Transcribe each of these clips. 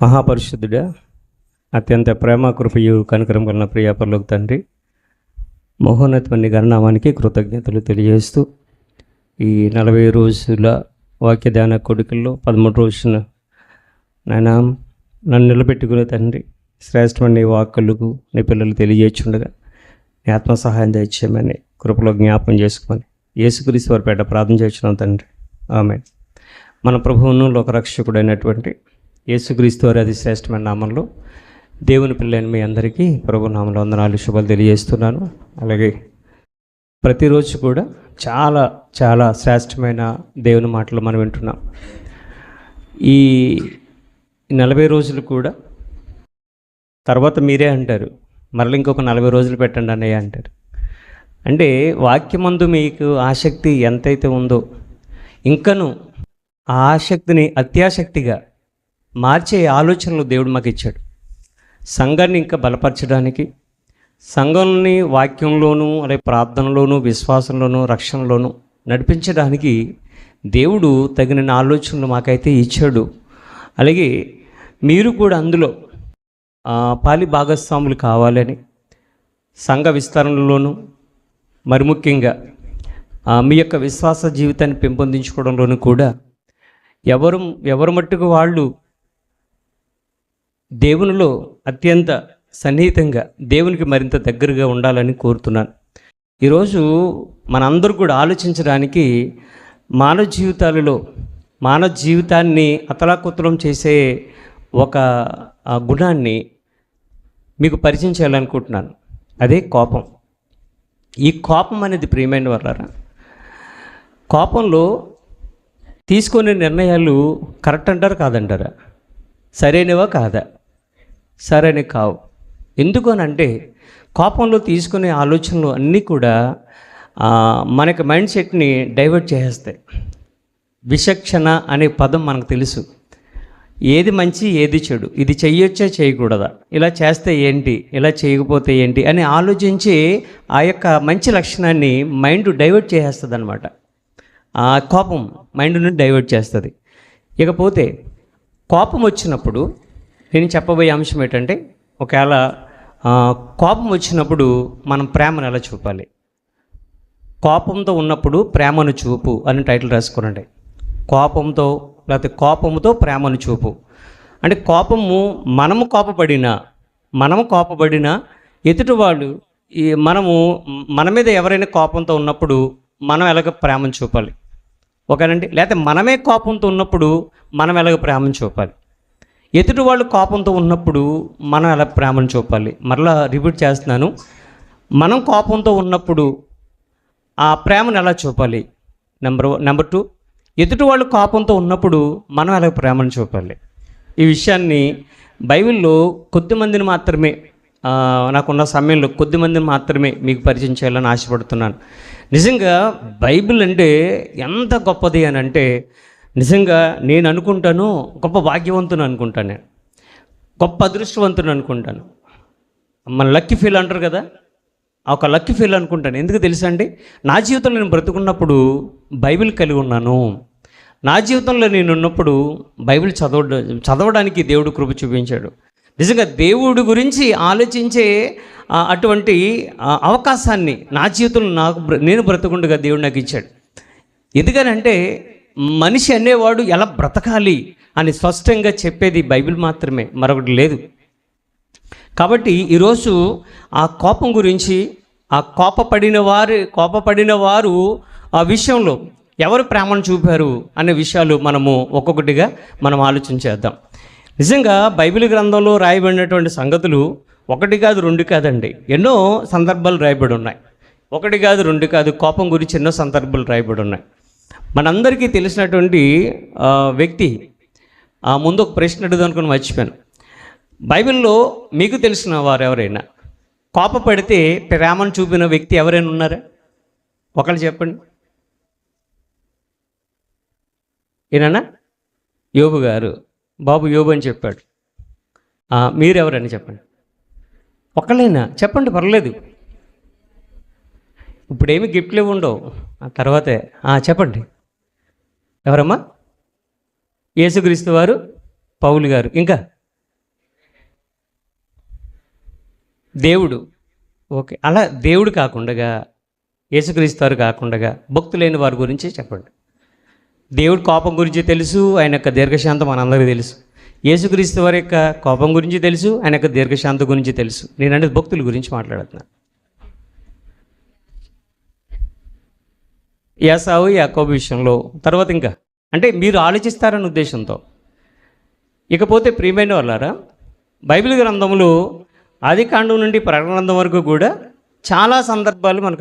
మహాపరిశుద్ధుడా, అత్యంత ప్రేమ కృపయు కనికరం కలిగిన ప్రియ పరలోక తండ్రి, మహోన్నతమైన గణనామానికి కృతజ్ఞతలు తెలియజేస్తూ ఈ 40 రోజుల వాక్య ధ్యాన కొడుకుల్లో 13 రోజున నాయనా నన్ను నిలబెట్టుకునే తండ్రి, శ్రేష్టమైన వాక్కులకు నీ పిల్లలు తెలియజేస్తుండగా నీ ఆత్మ సహాయం దయచేయమని కృపలో జ్ఞాపం చేసుకోమని యేసుక్రీస్తు వారి పేట ప్రార్థన చేస్తున్నాం తండ్రి. ఆమేన్. మన ప్రభువును లోకరక్షకుడైనటువంటి యేసుక్రీస్తు వారి అతి శ్రేష్టమైన నామంలో దేవుని పిల్లైన మీ అందరికీ ప్రభు నామంలో వందనాలు శుభాలు తెలియజేస్తున్నాను. అలాగే ప్రతిరోజు కూడా చాలా చాలా శ్రేష్టమైన దేవుని మాటలు మనం వింటున్నాం. ఈ 40 రోజులు కూడా తర్వాత మీరే అంటారు, మరలా ఇంకొక 40 రోజులు పెట్టండి అన్నయ్య అంటారు. అంటే వాక్యమందు మీకు ఆసక్తి ఎంతైతే ఉందో ఇంకను ఆ ఆసక్తిని అత్యాసక్తిగా మార్చే ఆలోచనలు దేవుడు మాకు ఇచ్చాడు. సంఘాన్ని ఇంకా బలపరచడానికి, సంఘంని వాక్యంలోనూ అలాగే ప్రార్థనలోనూ విశ్వాసంలోనూ రక్షణలోనూ నడిపించడానికి దేవుడు తగిన ఆలోచనలు మాకైతే ఇచ్చాడు. అలాగే మీరు కూడా అందులో పాలి భాగస్వాములు కావాలని సంఘ విస్తరణలోనూ మరి ముఖ్యంగా మీ యొక్క విశ్వాస జీవితాన్ని పెంపొందించుకోవడంలోనూ కూడా ఎవరు మట్టుకు వాళ్ళు దేవునిలో అత్యంత సన్నిహితంగా దేవునికి మరింత దగ్గరగా ఉండాలని కోరుతున్నాను. ఈరోజు మనందరూ కూడా ఆలోచించడానికి మానవ జీవితాన్ని అతలాకుతలం చేసే ఒక గుణాన్ని మీకు పరిచయం చేయాలనుకుంటున్నాను. అదే కోపం. ఈ కోపం అనేది ప్రియమైన వాళ్ళారా, కోపంలో తీసుకునే నిర్ణయాలు కరెక్ట్ అంటారా కాదంటారా? సరైనవా కాదా? సరైనవి కావు. ఎందుకు అని అంటే కోపంలో తీసుకునే ఆలోచనలు అన్నీ కూడా మనకి మైండ్ సెట్ని డైవర్ట్ చేసేస్తాయి. విచక్షణ అనే పదం మనకు తెలుసు. ఏది మంచి ఏది చెడు, ఇది చెయ్యొచ్చా చేయకూడదా, ఇలా చేస్తే ఏంటి, ఇలా చేయకపోతే ఏంటి అని ఆలోచించి ఆ యొక్క మంచి లక్షణాన్ని మైండ్ డైవర్ట్ చేసేస్తుంది అనమాట. ఆ కోపం మైండ్ని డైవర్ట్ చేస్తుంది. ఇకపోతే కోపం వచ్చినప్పుడు నేను చెప్పబోయే అంశం ఏంటంటే, ఒకవేళ కోపం వచ్చినప్పుడు మనం ప్రేమను ఎలా చూపాలి. కోపంతో ఉన్నప్పుడు ప్రేమను చూపు అని టైటిల్ రాసుకోనండి. కోపంతో ప్రేమను చూపు అంటే కోపము మనము కోపపడినా ఎదుటి వాళ్ళు మన మీద ఎవరైనా కోపంతో ఉన్నప్పుడు మనం ఎలాగ ప్రేమను చూపాలి, ఓకేనండి. లేకపోతే మనమే కోపంతో ఉన్నప్పుడు మనం ఎలాగ ప్రేమను చూపాలి, ఎదుటి వాళ్ళు కోపంతో ఉన్నప్పుడు మనం ఎలా ప్రేమను చూపాలి. మరలా రిపీట్ చేస్తున్నాను, మనం కోపంతో ఉన్నప్పుడు ఆ ప్రేమను ఎలా చూపాలి. నెంబర్ 2, ఎదుటి వాళ్ళు కోపంతో ఉన్నప్పుడు మనం ఎలా ప్రేమను చూపాలి. ఈ విషయాన్ని బైబిల్లో కొద్దిమందిని మాత్రమే, నాకున్న సమయంలో కొద్దిమందిని మాత్రమే మీకు పరిచయం చేయాలని ఆశపడుతున్నాను. నిజంగా బైబిల్ అంటే ఎంత గొప్పది అని అంటే, నిజంగా నేను అనుకుంటాను గొప్ప భాగ్యవంతుని అనుకుంటాను, నేను గొప్ప అదృష్టవంతుని అనుకుంటాను. మన లక్కీ ఫీల్ అంటారు కదా, ఒక లక్కీ ఫీల్ అనుకుంటాను. ఎందుకు తెలుసా అండి, నా జీవితంలో నేను బ్రతుకున్నప్పుడు బైబిల్ కలిగి ఉన్నాను. నా జీవితంలో నేను ఉన్నప్పుడు బైబిల్ చదవడానికి దేవుడు కృప చూపించాడు. నిజంగా దేవుడి గురించి ఆలోచించే అటువంటి అవకాశాన్ని నా జీవితంలో నేను బ్రతుకుండగా దేవుడు నాకు ఇచ్చాడు. ఎందుకనంటే మనిషి అనేవాడు ఎలా బ్రతకాలి అని స్పష్టంగా చెప్పేది బైబిల్ మాత్రమే, మరొకటి లేదు. కాబట్టి ఈరోజు ఆ కోపం గురించి, ఆ కోపపడిన వారు ఆ విషయంలో ఎవరు ప్రేమను చూపారు అనే విషయాలు మనము ఒక్కొక్కటిగా మనం ఆలోచించేద్దాం. నిజంగా బైబిల్ గ్రంథంలో రాయబడినటువంటి సంగతులు 1 కాదు 2 కాదండి, ఎన్నో సందర్భాలు రాయబడి ఉన్నాయి. 1 కాదు 2 కాదు, కోపం గురించి ఎన్నో సందర్భాలు రాయబడి ఉన్నాయి. మనందరికీ తెలిసినటువంటి వ్యక్తి, ముందు ఒక ప్రశ్న అడుగుదానుకుని మర్చిపోయాను. బైబిల్లో మీకు తెలిసిన వారు ఎవరైనా కోపపడితే ప్రేమను చూపిన వ్యక్తి ఎవరైనా ఉన్నారా? ఒకళ్ళు చెప్పండి. ఏనా? యోబు గారు. బాబు యోబు అని చెప్పాడు. మీరెవరని చెప్పండి. ఒకళ్ళైనా చెప్పండి, పర్లేదు. ఇప్పుడేమి గిఫ్ట్లు ఉండవు, తర్వాతే. చెప్పండి, ఎవరమ్మా? యేసుక్రీస్తు వారు, పౌలు గారు, ఇంకా దేవుడు. ఓకే, అలా దేవుడు కాకుండా, యేసుక్రీస్తు వారు కాకుండా భక్తులైన వారి గురించి చెప్పండి. దేవుడు కోపం గురించి తెలుసు, ఆయన యొక్క దీర్ఘశాంతం మనందరికీ తెలుసు. యేసుక్రీస్తు వారి యొక్క కోపం గురించి తెలుసు, ఆయన యొక్క దీర్ఘశాంతం గురించి తెలుసు. నేను అనేది భక్తుల గురించి మాట్లాడుతున్నాను. ఏసావు యాకోబు విషయంలో తర్వాత ఇంకా అంటే మీరు ఆలోచిస్తారన్న ఉద్దేశంతో. ఇకపోతే ప్రియమైన వాళ్ళారా, బైబిల్ గ్రంథంలో ఆది కాండం నుండి ప్రకటన గ్రంథం వరకు కూడా చాలా సందర్భాలు మనకు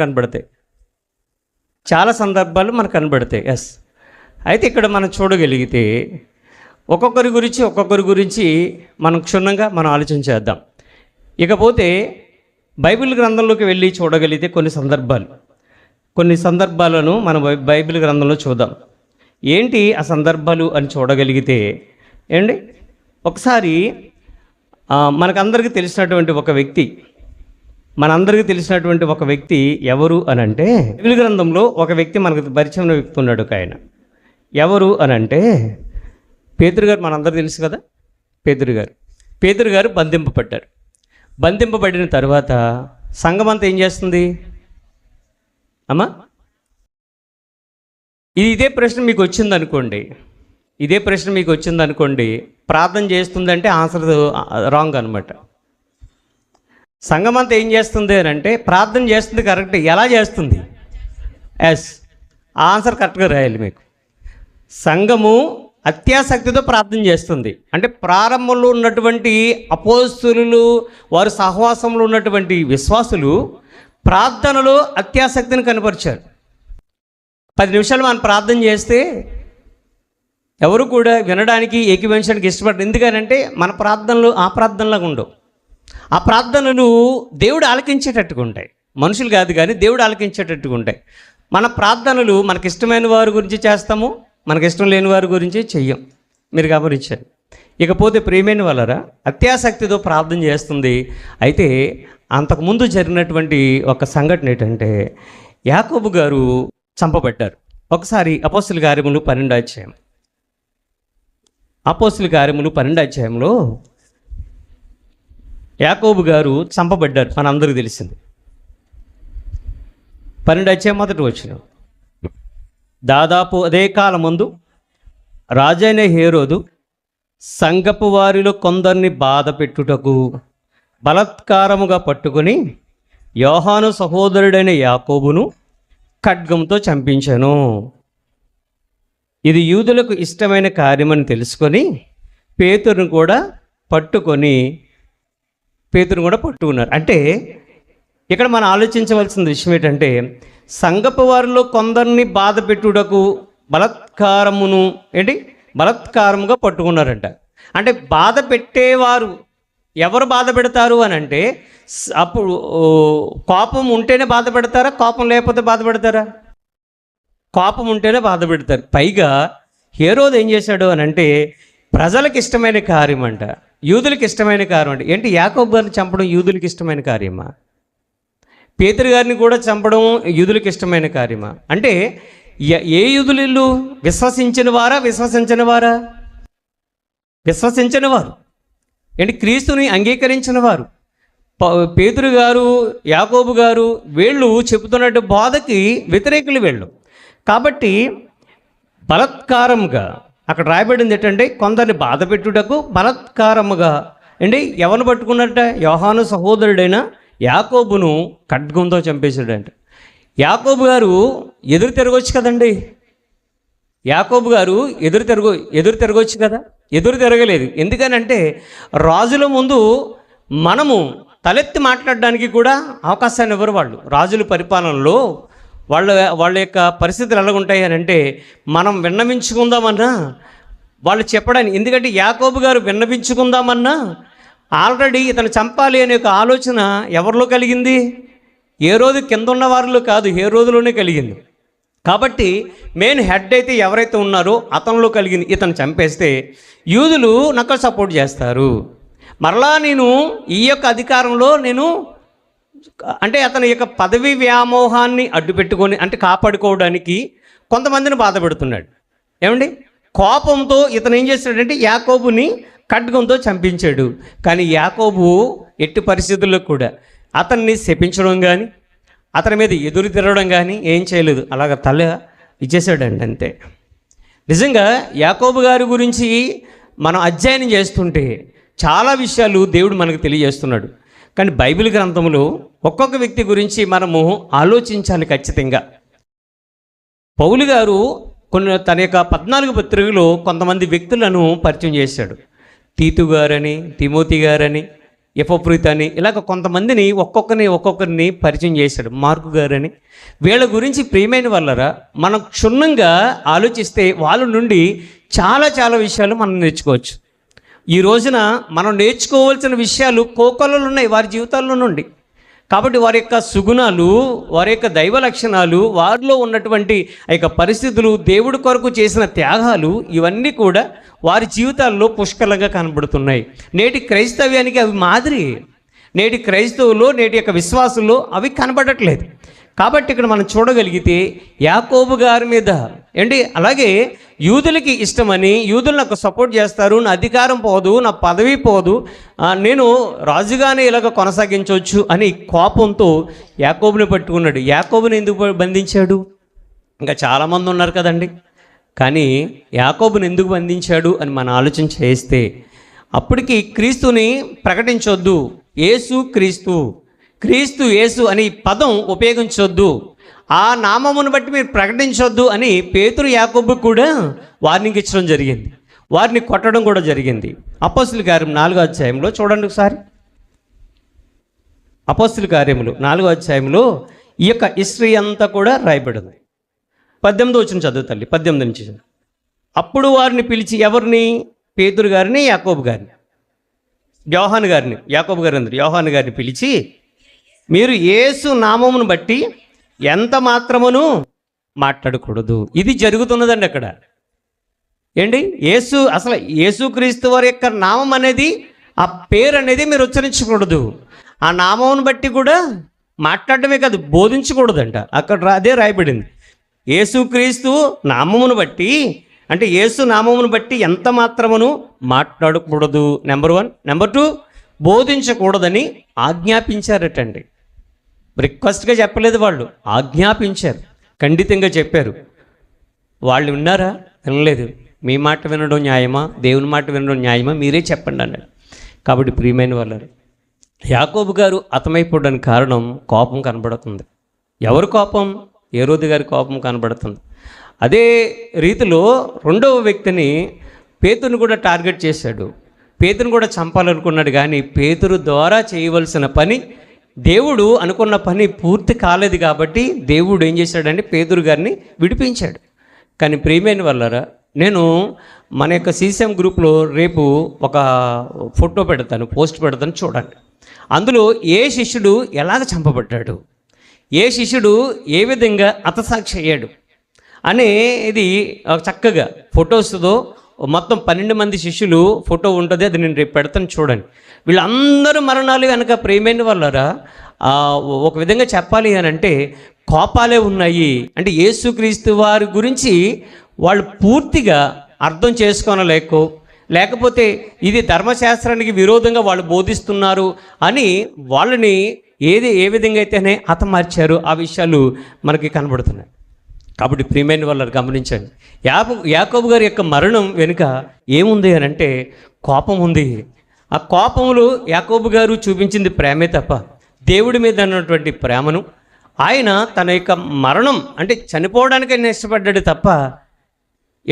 కనబడతాయి. ఎస్. అయితే ఇక్కడ మనం చూడగలిగితే ఒక్కొక్కరి గురించి మనం క్షుణ్ణంగా ఆలోచన చేద్దాం. ఇకపోతే బైబిల్ గ్రంథంలోకి వెళ్ళి చూడగలిగితే కొన్ని సందర్భాలను మనం బైబిల్ గ్రంథంలో చూద్దాం. ఏంటి ఆ సందర్భాలు అని చూడగలిగితే ఏంటి, ఒకసారి మనందరికీ తెలిసినటువంటి ఒక వ్యక్తి ఎవరు అని అంటే, బైబిల్ గ్రంథంలో ఒక వ్యక్తి మనకు పరిచయం వ్యక్తి ఉన్నాడు. ఒక ఆయన ఎవరు అని అంటే పేతురు గారు. మనందరూ తెలుసు కదా, పేతురు గారు బంధింపబడిన తర్వాత సంఘం అంతా ఏం చేస్తుంది అమ్మా? ఇదే ప్రశ్న మీకు వచ్చిందనుకోండి, ప్రార్థన చేస్తుందంటే ఆన్సర్ రాంగ్ అనమాట. సంఘం అంతా ఏం చేస్తుంది అని అంటే ప్రార్థన చేస్తుంది, కరెక్ట్. ఎలా చేస్తుంది? ఎస్, ఆన్సర్ కరెక్ట్గా రాయాలి మీకు. సంఘము అత్యాసక్తితో ప్రార్థన చేస్తుంది. అంటే ప్రారంభంలో ఉన్నటువంటి అపోస్తలులు, వారి సహవాసంలో ఉన్నటువంటి విశ్వాసులు ప్రార్థనలో అత్యాసక్తిని కనపరిచారు. 10 నిమిషాలు మనం ప్రార్థన చేస్తే ఎవరు కూడా వినడానికి ఏకీభవించడానికి ఇష్టపడరు. ఎందుకనంటే మన ప్రార్థనలు ఆ ప్రార్థనలాగా ఉండవు. ఆ ప్రార్థనలు దేవుడు ఆలకించేటట్టుగా ఉంటాయి. మనుషులు కాదు కానీ దేవుడు ఆలకించేటట్టుగా ఉంటాయి. మన ప్రార్థనలు మనకిష్టమైన వారి గురించి చేస్తాము, మనకిష్టం లేని వారి గురించి చెయ్యం. మీరు గమనించారు. ఇకపోతే ప్రియమైన వాళ్ళరా, అత్యాసక్తితో ప్రార్థన చేస్తుంది. అయితే అంతకుముందు జరిగినటువంటి ఒక సంఘటన ఏంటంటే, యాకోబు గారు చంపబడ్డారు. ఒకసారి అపోస్తుల కార్యములు 12వ అధ్యాయంలో యాకోబు గారు చంపబడ్డారు. మనందరికీ తెలిసింది. 12వ అధ్యాయం 1వ వచనం. దాదాపు అదే కాలమందు రాజైన హేరోదు సంఘపు వారిలో కొందరిని బాధ పెట్టుటకు బలత్కారముగా పట్టుకొని యోహాను సహోదరుడైన యాకోబును ఖడ్గంతో చంపించాను. ఇది యూదులకు ఇష్టమైన కార్యమని తెలుసుకొని పేతురును కూడా పట్టుకున్నారు. అంటే ఇక్కడ మనం ఆలోచించవలసిన విషయం ఏంటంటే, సంఘపు వారిలో కొందరిని బాధ పెట్టుటకు బలత్కారముగా పట్టుకున్నారంట. అంటే బాధ పెట్టేవారు ఎవరు బాధ పెడతారు అని అంటే, అప్పుడు కోపం ఉంటేనే బాధ పెడతారా, కోపం లేకపోతే బాధ పెడతారా? కోపం ఉంటేనే బాధ పెడతారు. పైగా హేరోదు ఏం చేశాడు అని అంటే, ప్రజలకు ఇష్టమైన కార్యం అంట, యూదులకు ఇష్టమైన కార్యం అంట. ఏంటి, యాకోబు గారిని చంపడం యూదులకు ఇష్టమైన కార్యమా? పేతురు గారిని కూడా చంపడం యూదులకు ఇష్టమైన కార్యమా? అంటే ఏ యూదులు? విశ్వసించిన వారు. ఏంటి, క్రీస్తుని అంగీకరించిన వారు. పేతురు గారు, యాకోబు గారు వీళ్ళు చెబుతున్నట్టు బోధకి వ్యతిరేకులు వీళ్ళు. కాబట్టి బలత్కారముగా అక్కడ రాయబడింది ఏంటంటే, కొందరిని బాధ పెట్టుటకు బలత్కారముగా ఎవరిని పట్టుకున్నట్ట? యోహాను సహోదరుడైన యాకోబును ఖడ్గంతో చంపేశాడంట. యాకోబు గారు ఎదురు తిరగొచ్చు కదండి. ఎదురు తిరగొచ్చు కదా. ఎదురు తిరగలేదు. ఎందుకనంటే రాజుల ముందు మనము తలెత్తి మాట్లాడడానికి కూడా అవకాశాన్ని ఇవ్వరు వాళ్ళు. రాజుల పరిపాలనలో వాళ్ళ యొక్క పరిస్థితులు ఎలాగుంటాయి అని అంటే, మనం విన్నవించుకుందామన్నా వాళ్ళు చెప్పడానికి, ఎందుకంటే యాకోబు గారు విన్నవించుకుందామన్నా ఆల్రెడీ ఇతను చంపాలి అనే ఒక ఆలోచన ఎవరిలో కలిగింది? ఏ రోజు కింద ఉన్న వారిలో కాదు, ఏ రోజులోనే కలిగింది. కాబట్టి మెయిన్ హెడ్ అయితే ఎవరైతే ఉన్నారో అతనిలో కలిగింది. ఇతను చంపేస్తే యూదులు నాకు సపోర్ట్ చేస్తారు. మరలా నేను ఈ యొక్క అధికారంలో అంటే అతని యొక్క పదవి వ్యామోహాన్ని అడ్డుపెట్టుకొని, అంటే కాపాడుకోవడానికి కొంతమందిని బాధ పెడుతున్నాడు. ఏమండి, కోపంతో ఇతను ఏం చేస్తాడంటే యాకోబుని ఖడ్గంతో చంపించాడు. కానీ యాకోబు ఎట్టి పరిస్థితుల్లో కూడా అతన్ని శపించడం కానీ అతని మీద ఎదురు తిరగడం కానీ ఏం చేయలేదు. అలాగ తల ఇచ్చేసాడండి అంతే. నిజంగా యాకోబు గారి గురించి మనం అధ్యయనం చేస్తుంటే చాలా విషయాలు దేవుడు మనకు తెలియజేస్తున్నాడు. కానీ బైబిల్ గ్రంథంలో ఒక్కొక్క వ్యక్తి గురించి మనము ఆలోచించాలి ఖచ్చితంగా. పౌలు గారు తన యొక్క 14 పత్రికలో కొంతమంది వ్యక్తులను పరిచయం చేశాడు. తీతు గారని, తిమోతి గారని, ఎపఫ్రోదితు అని, ఇలాగ కొంతమందిని ఒక్కొక్కరిని పరిచయం చేశాడు. మార్కు గారని. వీళ్ళ గురించి ప్రియమైన వాళ్ళరా మనం క్షుణ్ణంగా ఆలోచిస్తే వాళ్ళ నుండి చాలా చాలా విషయాలు మనం నేర్చుకోవచ్చు. ఈ రోజున మనం నేర్చుకోవాల్సిన విషయాలు కోకొల్లలు ఉన్నాయి వారి జీవితాల్లో నుండి. కాబట్టి వారి యొక్క సుగుణాలు, వారి యొక్క దైవ లక్షణాలు, వారిలో ఉన్నటువంటి ఆ యొక్క పరిస్థితులు, దేవుడి కొరకు చేసిన త్యాగాలు, ఇవన్నీ కూడా వారి జీవితాల్లో పుష్కలంగా కనబడుతున్నాయి. నేటి క్రైస్తవ్యానికి అవి మాదిరి. నేటి క్రైస్తవులు, నేటి యొక్క విశ్వాసుల్లో అవి కనబడట్లేదు. కాబట్టి ఇక్కడ మనం చూడగలిగితే యాకోబు గారి మీద అలాగే యూదులకి ఇష్టమని, యూదులు నాకు సపోర్ట్ చేస్తారు, నా అధికారం పోదు, నా పదవి పోదు, నేను రాజుగానే ఇలాగ కొనసాగించవచ్చు అని కోపంతో యాకోబుని పట్టుకున్నాడు. యాకోబుని ఎందుకు బంధించాడు? ఇంకా చాలామంది ఉన్నారు కదండి. కానీ యాకోబుని ఎందుకు బంధించాడు అని మనం ఆలోచన చేస్తే అప్పటికి క్రీస్తుని ప్రకటించొద్దు, యేసు క్రీస్తు, క్రీస్తు యేసు అని పదం ఉపయోగించొద్దు, ఆ నామమును బట్టి మీరు ప్రకటించొద్దు అని పేతురు యాకోబు కూడా వార్నింగ్ ఇచ్చడం జరిగింది. వారిని కొట్టడం కూడా జరిగింది. అపోస్తుల కార్యం 4వ అధ్యాయంలో చూడండి ఒకసారి. అపోస్తుల కార్యములు 4వ అధ్యాయంలో ఈ యొక్క హిస్టరీ అంతా కూడా రాయబడింది. 18వ వచనం చదువు తల్లి, 18 నుంచి. అప్పుడు వారిని పిలిచి, ఎవరిని? పేతురు గారిని, యాకోబు గారిని, యోహాను గారిని, యాకోబు గారి అందరు యోహాను గారిని పిలిచి, మీరు యేసు నామమును బట్టి ఎంత మాత్రమును మాట్లాడకూడదు. ఇది జరుగుతున్నదండి అక్కడ. అసలు యేసుక్రీస్తు వారి యొక్క నామం అనేది, ఆ పేరు అనేది మీరు ఉచ్చరించకూడదు. ఆ నామమును బట్టి కూడా మాట్లాడటమే కాదు, బోధించకూడదంట. అక్కడ అదే రాయబడింది. యేసుక్రీస్తు నామమును బట్టి, అంటే యేసు నామమును బట్టి ఎంత మాత్రమును మాట్లాడకూడదు. నెంబర్ 1. నెంబర్ 2, బోధించకూడదని ఆజ్ఞాపించారటండి. రిక్వెస్ట్గా చెప్పలేదు, వాళ్ళు ఆజ్ఞాపించారు, ఖండితంగా చెప్పారు. వాళ్ళు విన్నారా? వినలేదు. మీ మాట వినడం న్యాయమా, దేవుని మాట వినడం న్యాయమా, మీరే చెప్పండి అన్నాడు. కాబట్టి ప్రియమైన వాళ్ళు, యాకోబు గారు హతమైపోవడానికి కారణం కోపం కనబడుతుంది. ఎవరు కోపం? హేరోదు గారి కోపం కనబడుతుంది. అదే రీతిలో రెండవ వ్యక్తిని, పేతురుని కూడా టార్గెట్ చేశాడు. పేతురుని కూడా చంపాలనుకున్నాడు. కానీ పేతురు ద్వారా చేయవలసిన పని, దేవుడు అనుకున్న పని పూర్తి కాలేదు. కాబట్టి దేవుడు ఏం చేశాడంటే పేతురు గారిని విడిపించాడు. కానీ ప్రియమైన వాళ్ళరా, నేను మన యొక్క CCM గ్రూప్లో రేపు ఒక ఫోటో పెడతాను, పోస్ట్ పెడతాను, చూడండి. అందులో ఏ శిష్యుడు ఎలాగ చంపబడ్డాడు, ఏ శిష్యుడు ఏ విధంగా హతసాక్షి అయ్యాడు అనేది చక్కగా ఫొటోస్తో మొత్తం 12 మంది శిష్యులు ఫోటో ఉంటుంది. అది నేను రేపు పెడతాను, చూడండి. వీళ్ళందరూ మరణాలు కనుక ప్రియమైన వాళ్ళరా, ఒక విధంగా చెప్పాలి అని అంటే కోపాలే ఉన్నాయి. అంటే యేసుక్రీస్తు వారి గురించి వాళ్ళు పూర్తిగా అర్థం లేకపోతే ఇది ధర్మశాస్త్రానికి విరోధంగా వాళ్ళు బోధిస్తున్నారు అని వాళ్ళని ఏ విధంగా అయితేనే హతమార్చారు, ఆ విషయాలు మనకి కనబడుతున్నాయి. కాబట్టి ప్రియమైన వాళ్ళు గమనించండి, యాకోబు గారి యొక్క మరణం వెనుక ఏముంది అని అంటే కోపం ఉంది. ఆ కోపంలో యాకోబు గారు చూపించింది ప్రేమే తప్ప దేవుడి మీద ఉన్నటువంటి ప్రేమను, ఆయన తన యొక్క మరణం అంటే చనిపోవడానికైనా ఇష్టపడ్డాడు తప్ప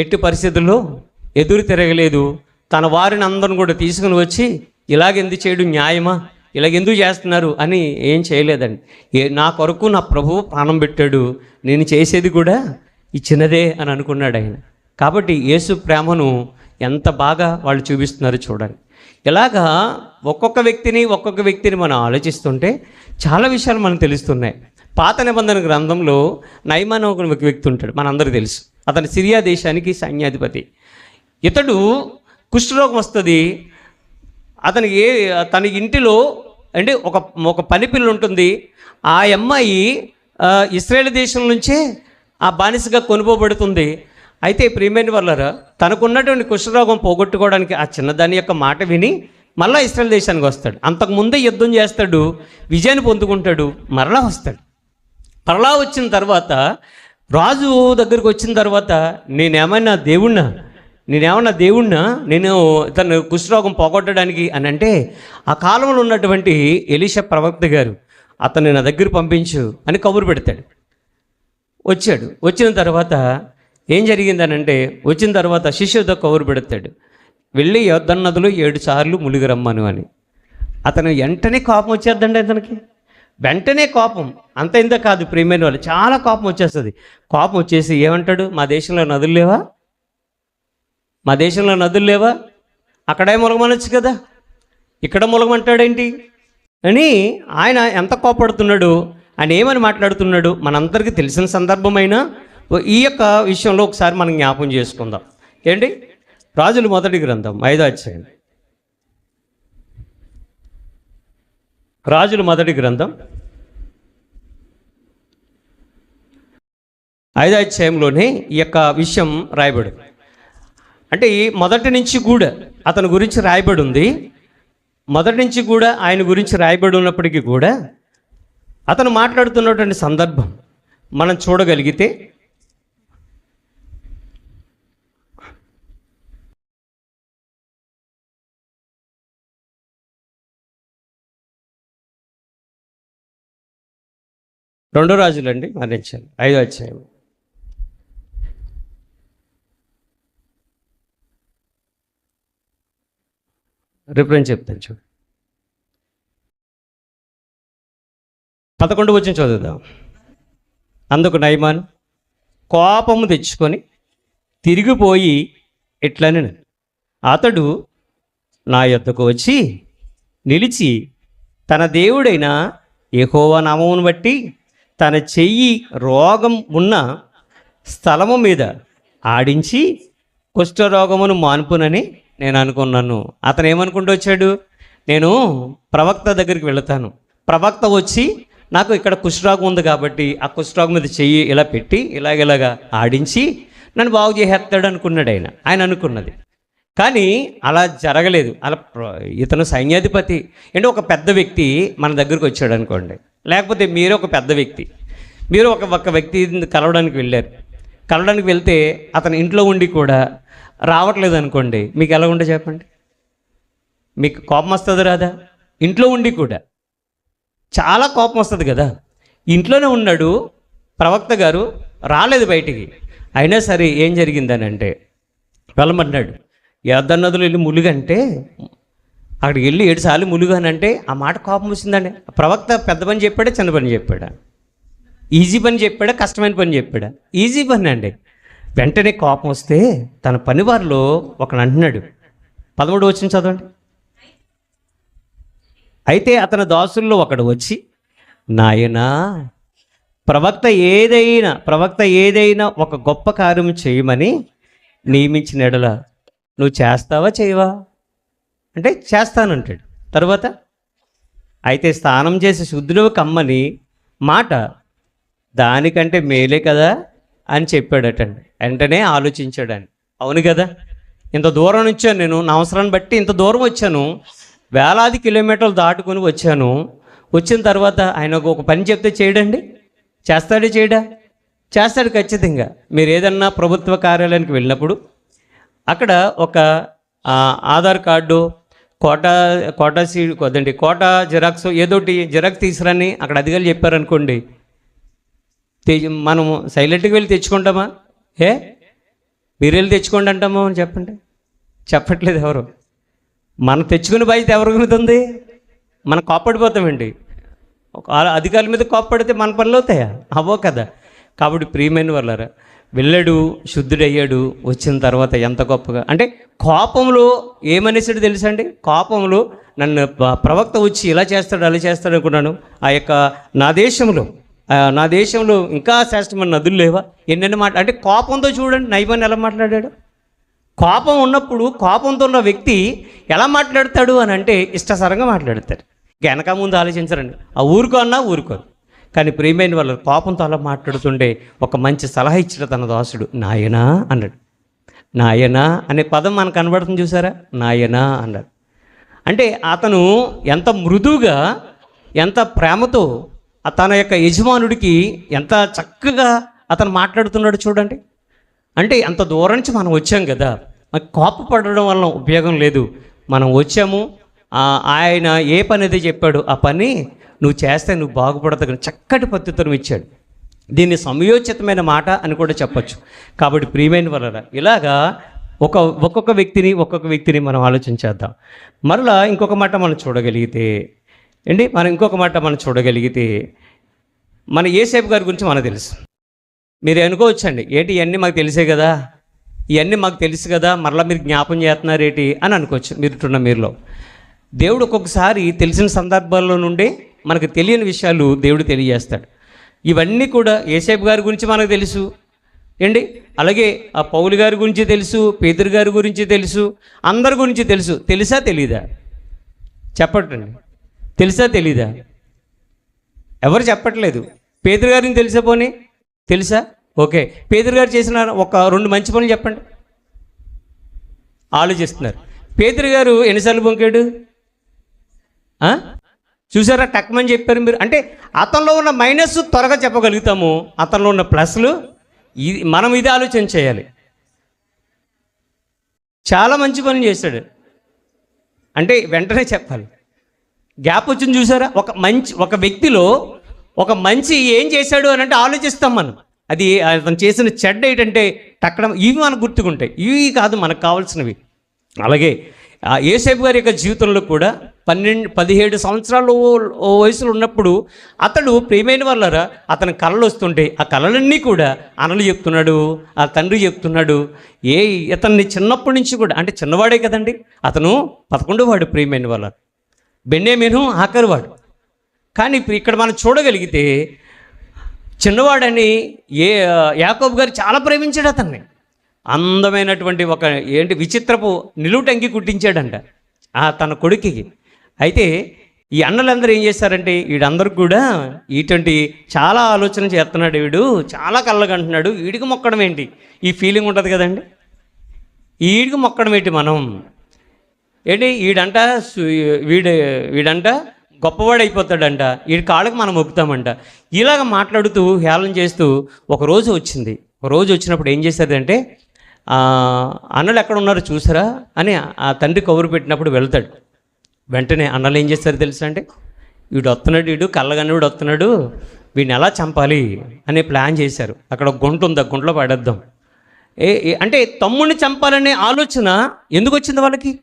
ఎట్టి పరిస్థితుల్లో ఎదురు తిరగలేదు. తన వారిని అందరిని కూడా తీసుకుని వచ్చి ఇలాగెందుకు చేయడం న్యాయమా, ఇలాగెందుకు చేస్తున్నారు అని ఏం చేయలేదండి. నా కొరకు నా ప్రభువు ప్రాణం పెట్టాడు, నేను చేసేది కూడా ఈ చిన్నదే అని అనుకున్నాడు ఆయన. కాబట్టి యేసు ప్రేమను ఎంత బాగా వాళ్ళు చూపిస్తున్నారు చూడండి. ఇలాగా ఒక్కొక్క వ్యక్తిని మనం ఆలోచిస్తుంటే చాలా విషయాలు మనకు తెలుస్తున్నాయి. పాత నిబంధన గ్రంథంలో నయమాన్ ఒక వ్యక్తి ఉంటాడు, మనందరికీ తెలుసు. అతను సిరియా దేశానికి సైన్యాధిపతి. ఇతడు కుష్ఠరోగం వస్తుంది. అతనికి తన ఇంటిలో అంటే ఒక పనిపిల్ల ఉంటుంది. ఆ అమ్మాయి ఇశ్రాయేల్ దేశం నుంచే ఆ బానిసగా కొనుక్కోబడుతుంది. అయితే ప్రియమైన వాళ్ళరా, తనకున్నటువంటి కుష్ఠరోగం పోగొట్టుకోవడానికి ఆ చిన్నదాని యొక్క మాట విని మళ్ళీ ఇశ్రాయేల్ దేశానికి వస్తాడు. అంతకుముందే యుద్ధం చేస్తాడు, విజయాన్ని పొందుకుంటాడు, మరలా వస్తాడు. మరలా వచ్చిన తర్వాత రాజు దగ్గరికి వచ్చిన తర్వాత నేనేమన్నా దేవుణ్ణా నేను తన కుష్ఠరోగం పోగొట్టడానికి అని అంటే, ఆ కాలంలో ఉన్నటువంటి ఎలీషా ప్రవక్త గారు అతన్ని నా దగ్గర పంపించు అని కబురు పెడతాడు. వచ్చాడు. వచ్చిన తర్వాత ఏం జరిగిందనంటే, వచ్చిన తర్వాత శిష్యుతో కబురు పెడతాడు, వెళ్ళి యొర్దాను నదిలో 7 సార్లు మునిగి రమ్మను అని. అతను వెంటనే కోపం వచ్చేద్దండి అతనికి, వెంటనే కోపం. అంత ఇంత కాదు ప్రియమైన వాళ్ళు, చాలా కోపం వచ్చేస్తుంది. కోపం వచ్చేసి ఏమంటాడు, మా దేశంలో నదులు లేవా, మా దేశంలో నదులు లేవా, అక్కడే మొలగమనొచ్చు కదా, ఇక్కడ మొలగమంటాడేంటి అని ఆయన ఎంత కోపడుతున్నాడు, ఆయన ఏమని మాట్లాడుతున్నాడు మనందరికీ తెలిసిన సందర్భమైన ఈ యొక్క విషయంలో ఒకసారి మనం జ్ఞాపం చేసుకుందాం. ఏంటి, రాజుల మొదటి గ్రంథం 5వ అధ్యాయం. రాజుల మొదటి గ్రంథం 5వ అధ్యాయంలోనే ఈ యొక్క విషయం రాయబడి, అంటే మొదటి నుంచి కూడా అతని గురించి రాయబడి ఉంది. మొదటి నుంచి కూడా ఆయన గురించి రాయబడి ఉన్నప్పటికీ కూడా అతను మాట్లాడుతున్నటువంటి సందర్భం మనం చూడగలిగితే, రెండో రాజులండి మరణించాలి 5వ అధ్యాయం. రిఫరెన్స్ చెప్తాను చూడు, 11 వచ్చిన చదువుదాం. అందుకు నయమాను కోపము తెచ్చుకొని తిరిగిపోయి ఇట్లని, అతడు నా యొద్దకు వచ్చి నిలిచి తన దేవుడైన యెహోవా నామమును బట్టి తన చెయ్యి రోగం ఉన్న స్థలము మీద ఆడించి కుష్ఠరోగమును మాన్పునని నేను అనుకున్నాను. అతను ఏమనుకుంటూ వచ్చాడు, నేను ప్రవక్త దగ్గరికి వెళతాను, ప్రవక్త వచ్చి నాకు ఇక్కడ కుష్ఠరోగం ఉంది కాబట్టి ఆ కుష్ఠరోగం మీద చెయ్యి ఇలా పెట్టి ఇలాగ ఆడించి నన్ను బాగు చేసేస్తాడు అనుకున్నాడు ఆయన అనుకున్నది. కానీ అలా జరగలేదు. అలా ఇతను సైన్యాధిపతి అంటే ఒక పెద్ద వ్యక్తి మన దగ్గరికి వచ్చాడు అనుకోండి, లేకపోతే మీరు ఒక పెద్ద వ్యక్తి, మీరు ఒక వ్యక్తి కలవడానికి వెళ్తే అతను ఇంట్లో ఉండి కూడా రావట్లేదు అనుకోండి, మీకు ఎలా ఉండే చెప్పండి, మీకు కోపం వస్తుంది రాదా? ఇంట్లో ఉండి కూడా చాలా కోపం వస్తుంది కదా. ఇంట్లోనే ఉన్నాడు ప్రవక్త గారు, రాలేదు బయటికి. అయినా సరే ఏం జరిగిందని అంటే, వెళ్ళమన్నాడు. యొర్దాను నదిలో వెళ్ళి ములుగంటే అక్కడికి వెళ్ళి 7 సార్లు ములుగానంటే ఆ మాట కోపం వచ్చిందండి. ప్రవక్త పెద్ద పని చెప్పాడా, చిన్న పని చెప్పాడా, ఈజీ పని చెప్పాడా, కష్టమైన పని చెప్పాడా? ఈజీ పని అండి. వెంటనే కోపం వస్తే తన పనివారిలో ఒకడు అంటున్నాడు, 13 వచ్చిన చదవండి. అయితే అతని దాసుల్లో ఒకడు వచ్చి, నాయనా ప్రవక్త ఏదైనా ఒక గొప్ప కార్యం చేయమని నియమించిన ఎడల నువ్వు చేస్తావా చేయవా అంటే చేస్తానంటాడు. తర్వాత అయితే స్నానం చేసి శుద్ధుడు కమ్మని మాట దానికంటే మేలే కదా అని చెప్పాడటండి. వెంటనే ఆలోచించాడని, అవును కదా, ఇంత దూరం వచ్చాను నేను, నా అవసరాన్ని బట్టి ఇంత దూరం వచ్చాను, వేలాది కిలోమీటర్లు దాటుకొని వచ్చాను. వచ్చిన తర్వాత ఆయన ఒక పని చెప్తే చేయడండి, చేస్తాడే చేయడా? చేస్తాడు ఖచ్చితంగా. మీరు ఏదన్నా ప్రభుత్వ కార్యాలయానికి వెళ్ళినప్పుడు అక్కడ ఒక ఆధార్ కార్డు, కోటా జిరాక్స్ ఏదోటి జిరాక్స్ తీసుకురని అక్కడ అధికారులు చెప్పారనుకోండి, మనము సైలెంట్గా వెళ్ళి తెచ్చుకుంటామా? మీరు వెళ్ళి తెచ్చుకోండి అంటామా అని చెప్పండి, చెప్పట్లేదు ఎవరు. మనం తెచ్చుకునే బాధ్యత ఎవరి మీద ఉంది? మనం కోప్పడిపోతామండి. అధికారుల మీద కోప్పడితే మన పనులు అవుతాయా? అవో కదా. కాబట్టి ప్రియమైన వాళ్ళారా, వెళ్ళాడు, శుద్ధుడయ్యాడు. వచ్చిన తర్వాత ఎంత గొప్పగా అంటే కోపంలో ఏమనేసాడు తెలుసా అండి? కోపంలో నన్ను ప్రవక్త వచ్చి ఇలా చేస్తాడు అలా చేస్తాడు అనుకున్నాను. ఆ యొక్క నా దేశంలో ఇంకా శ్రేష్టమైన నదులు లేవా, ఎన్నెన్ని మాట అంటే కోపంతో చూడండి నైమాన్ ఎలా మాట్లాడాడు. కోపం ఉన్నప్పుడు కోపంతో ఉన్న వ్యక్తి ఎలా మాట్లాడతాడు అని అంటే ఇష్టసరంగా మాట్లాడతారు. వెనక ముందు ఆలోచించరండి. ఆ ఊరుకో అన్నా ఊరుకోరు. కానీ ప్రియమైన వాళ్ళ కోపంతో అలా మాట్లాడుతుండే ఒక మంచి సలహా ఇచ్చాడు తన దాసుడు. నాయనా అన్నాడు. నాయనా అనే పదం మనకు కనబడుతుంది చూసారా, నాయనా అన్నాడు. అంటే అతను ఎంత మృదువుగా, ఎంత ప్రేమతో తన యొక్క యజమానుడికి ఎంత చక్కగా అతను మాట్లాడుతున్నాడు చూడండి. అంటే అంత దూరం నుంచి మనం వచ్చాం కదా, మనకు కోపపడడం వల్ల ఉపయోగం లేదు. మనం వచ్చాము, ఆయన ఏ పని అయితే చెప్పాడు ఆ పని నువ్వు చేస్తే నువ్వు బాగుపడతావు, చక్కటి పద్ధతులను ఇచ్చాడు. దీన్ని సమయోచితమైన మాట అని కూడా చెప్పచ్చు. కాబట్టి ప్రియమైన వల్ల ఇలాగా ఒక్కొక్క వ్యక్తిని మనం ఆలోచించేద్దాం. మరలా ఇంకొక మాట మనం చూడగలిగితే మన యేసేపు గారి గురించి మనకు తెలుసు. మీరు అనుకోవచ్చండి, ఏంటి ఇవన్నీ మాకు తెలిసే కదా, ఇవన్నీ మాకు తెలుసు కదా, మరలా మీరు జ్ఞాపం చేస్తున్నారు ఏంటి అని అనుకోవచ్చు మీరులో. దేవుడు ఒక్కొక్కసారి తెలిసిన సందర్భాల్లో నుండి మనకు తెలియని విషయాలు దేవుడు తెలియజేస్తాడు. ఇవన్నీ కూడా యేసేపు గారి గురించి మనకు తెలుసు ఏంటి, అలాగే ఆ పౌలు గారి గురించి తెలుసు, పేతురు గారి గురించి తెలుసు, అందరి గురించి తెలుసు. తెలుసా తెలీదా? చెప్పటండి, తెలుసా తెలీదా? ఎవరు చెప్పట్లేదు. పేతురు గారిని తెలిసా? పోనీ తెలుసా? ఓకే, పేతురు గారు చేసిన ఒక 2 మంచి పనులు చెప్పండి. ఆలోచిస్తున్నారు. పేతురు గారు ఎన్నిసార్లు బొంకాడు చూసారా? టక్మని చెప్పారు మీరు. అంటే అతనిలో ఉన్న మైనస్ త్వరగా చెప్పగలుగుతాము, అతనిలో ఉన్న ప్లస్లు మనం ఇది ఆలోచన చేయాలి. చాలా మంచి పనులు చేశాడు అంటే వెంటనే చెప్పాలి. గ్యాప్ వచ్చింది చూసారా? ఒక వ్యక్తిలో ఒక మంచి ఏం చేశాడు అని అంటే ఆలోచిస్తాం మనం. అది అతను చేసిన చెడ్డ ఏంటంటే టక్కడం, ఇవి మనకు గుర్తుకుంటాయి. ఇవి కాదు మనకు కావాల్సినవి. అలాగే యేసేపు గారి యొక్క జీవితంలో కూడా 17 సంవత్సరాలు వయసులో ఉన్నప్పుడు అతడు ప్రియమైన వాళ్ళరా అతని కళలు వస్తుంటే ఆ కళలన్నీ కూడా అన్నలు చెప్తున్నాడు, ఆ తండ్రి చెప్తున్నాడు. ఇతన్ని చిన్నప్పటి నుంచి కూడా, అంటే చిన్నవాడే కదండి అతను, 11వ వాడు ప్రియమైన వాళ్ళ, బెన్యామీను ఆఖరివాడు. కానీ ఇక్కడ మనం చూడగలిగితే చిన్నవాడని యాకోబు గారు చాలా ప్రేమించాడు అతన్ని. అందమైనటువంటి ఒక విచిత్రపు నిలువుటంగి కుట్టించాడంట తన కొడుకుకి. అయితే ఈ అన్నలందరూ ఏం చేస్తారంటే వీడందరూ కూడా ఇటువంటి చాలా ఆలోచన చేస్తున్నాడు, వీడు చాలా కళ్ళగంటున్నాడు, వీడికి మొక్కడం ఏంటి, ఈ ఫీలింగ్ ఉంటుంది కదండి. వీడికి మొక్కడం ఏంటి మనం వీడంట గొప్పవాడైపోతాడంట, వీడి కాళ్ళకి మనం మొక్కుతామంట. ఇలాగ మాట్లాడుతూ హేళన చేస్తూ ఒక రోజు వచ్చినప్పుడు ఏం చేశారంటే అన్నలు ఎక్కడ ఉన్నారో చూసారా అని ఆ తండ్రి కబురు పెట్టినప్పుడు వెళ్తాడు. వెంటనే అన్నలు ఏం చేస్తారు తెలుసా అంటే, వీడు కళ్ళగన్నవాడు వస్తున్నాడు, వీడిని ఎలా చంపాలి అనే ప్లాన్ చేశారు. అక్కడ ఒక గుంట ఉంది, ఆ గుంటలో పడేద్దాం. అంటే తమ్ముడిని చంపాలనే ఆలోచన ఎందుకు వచ్చింది వాళ్ళకి?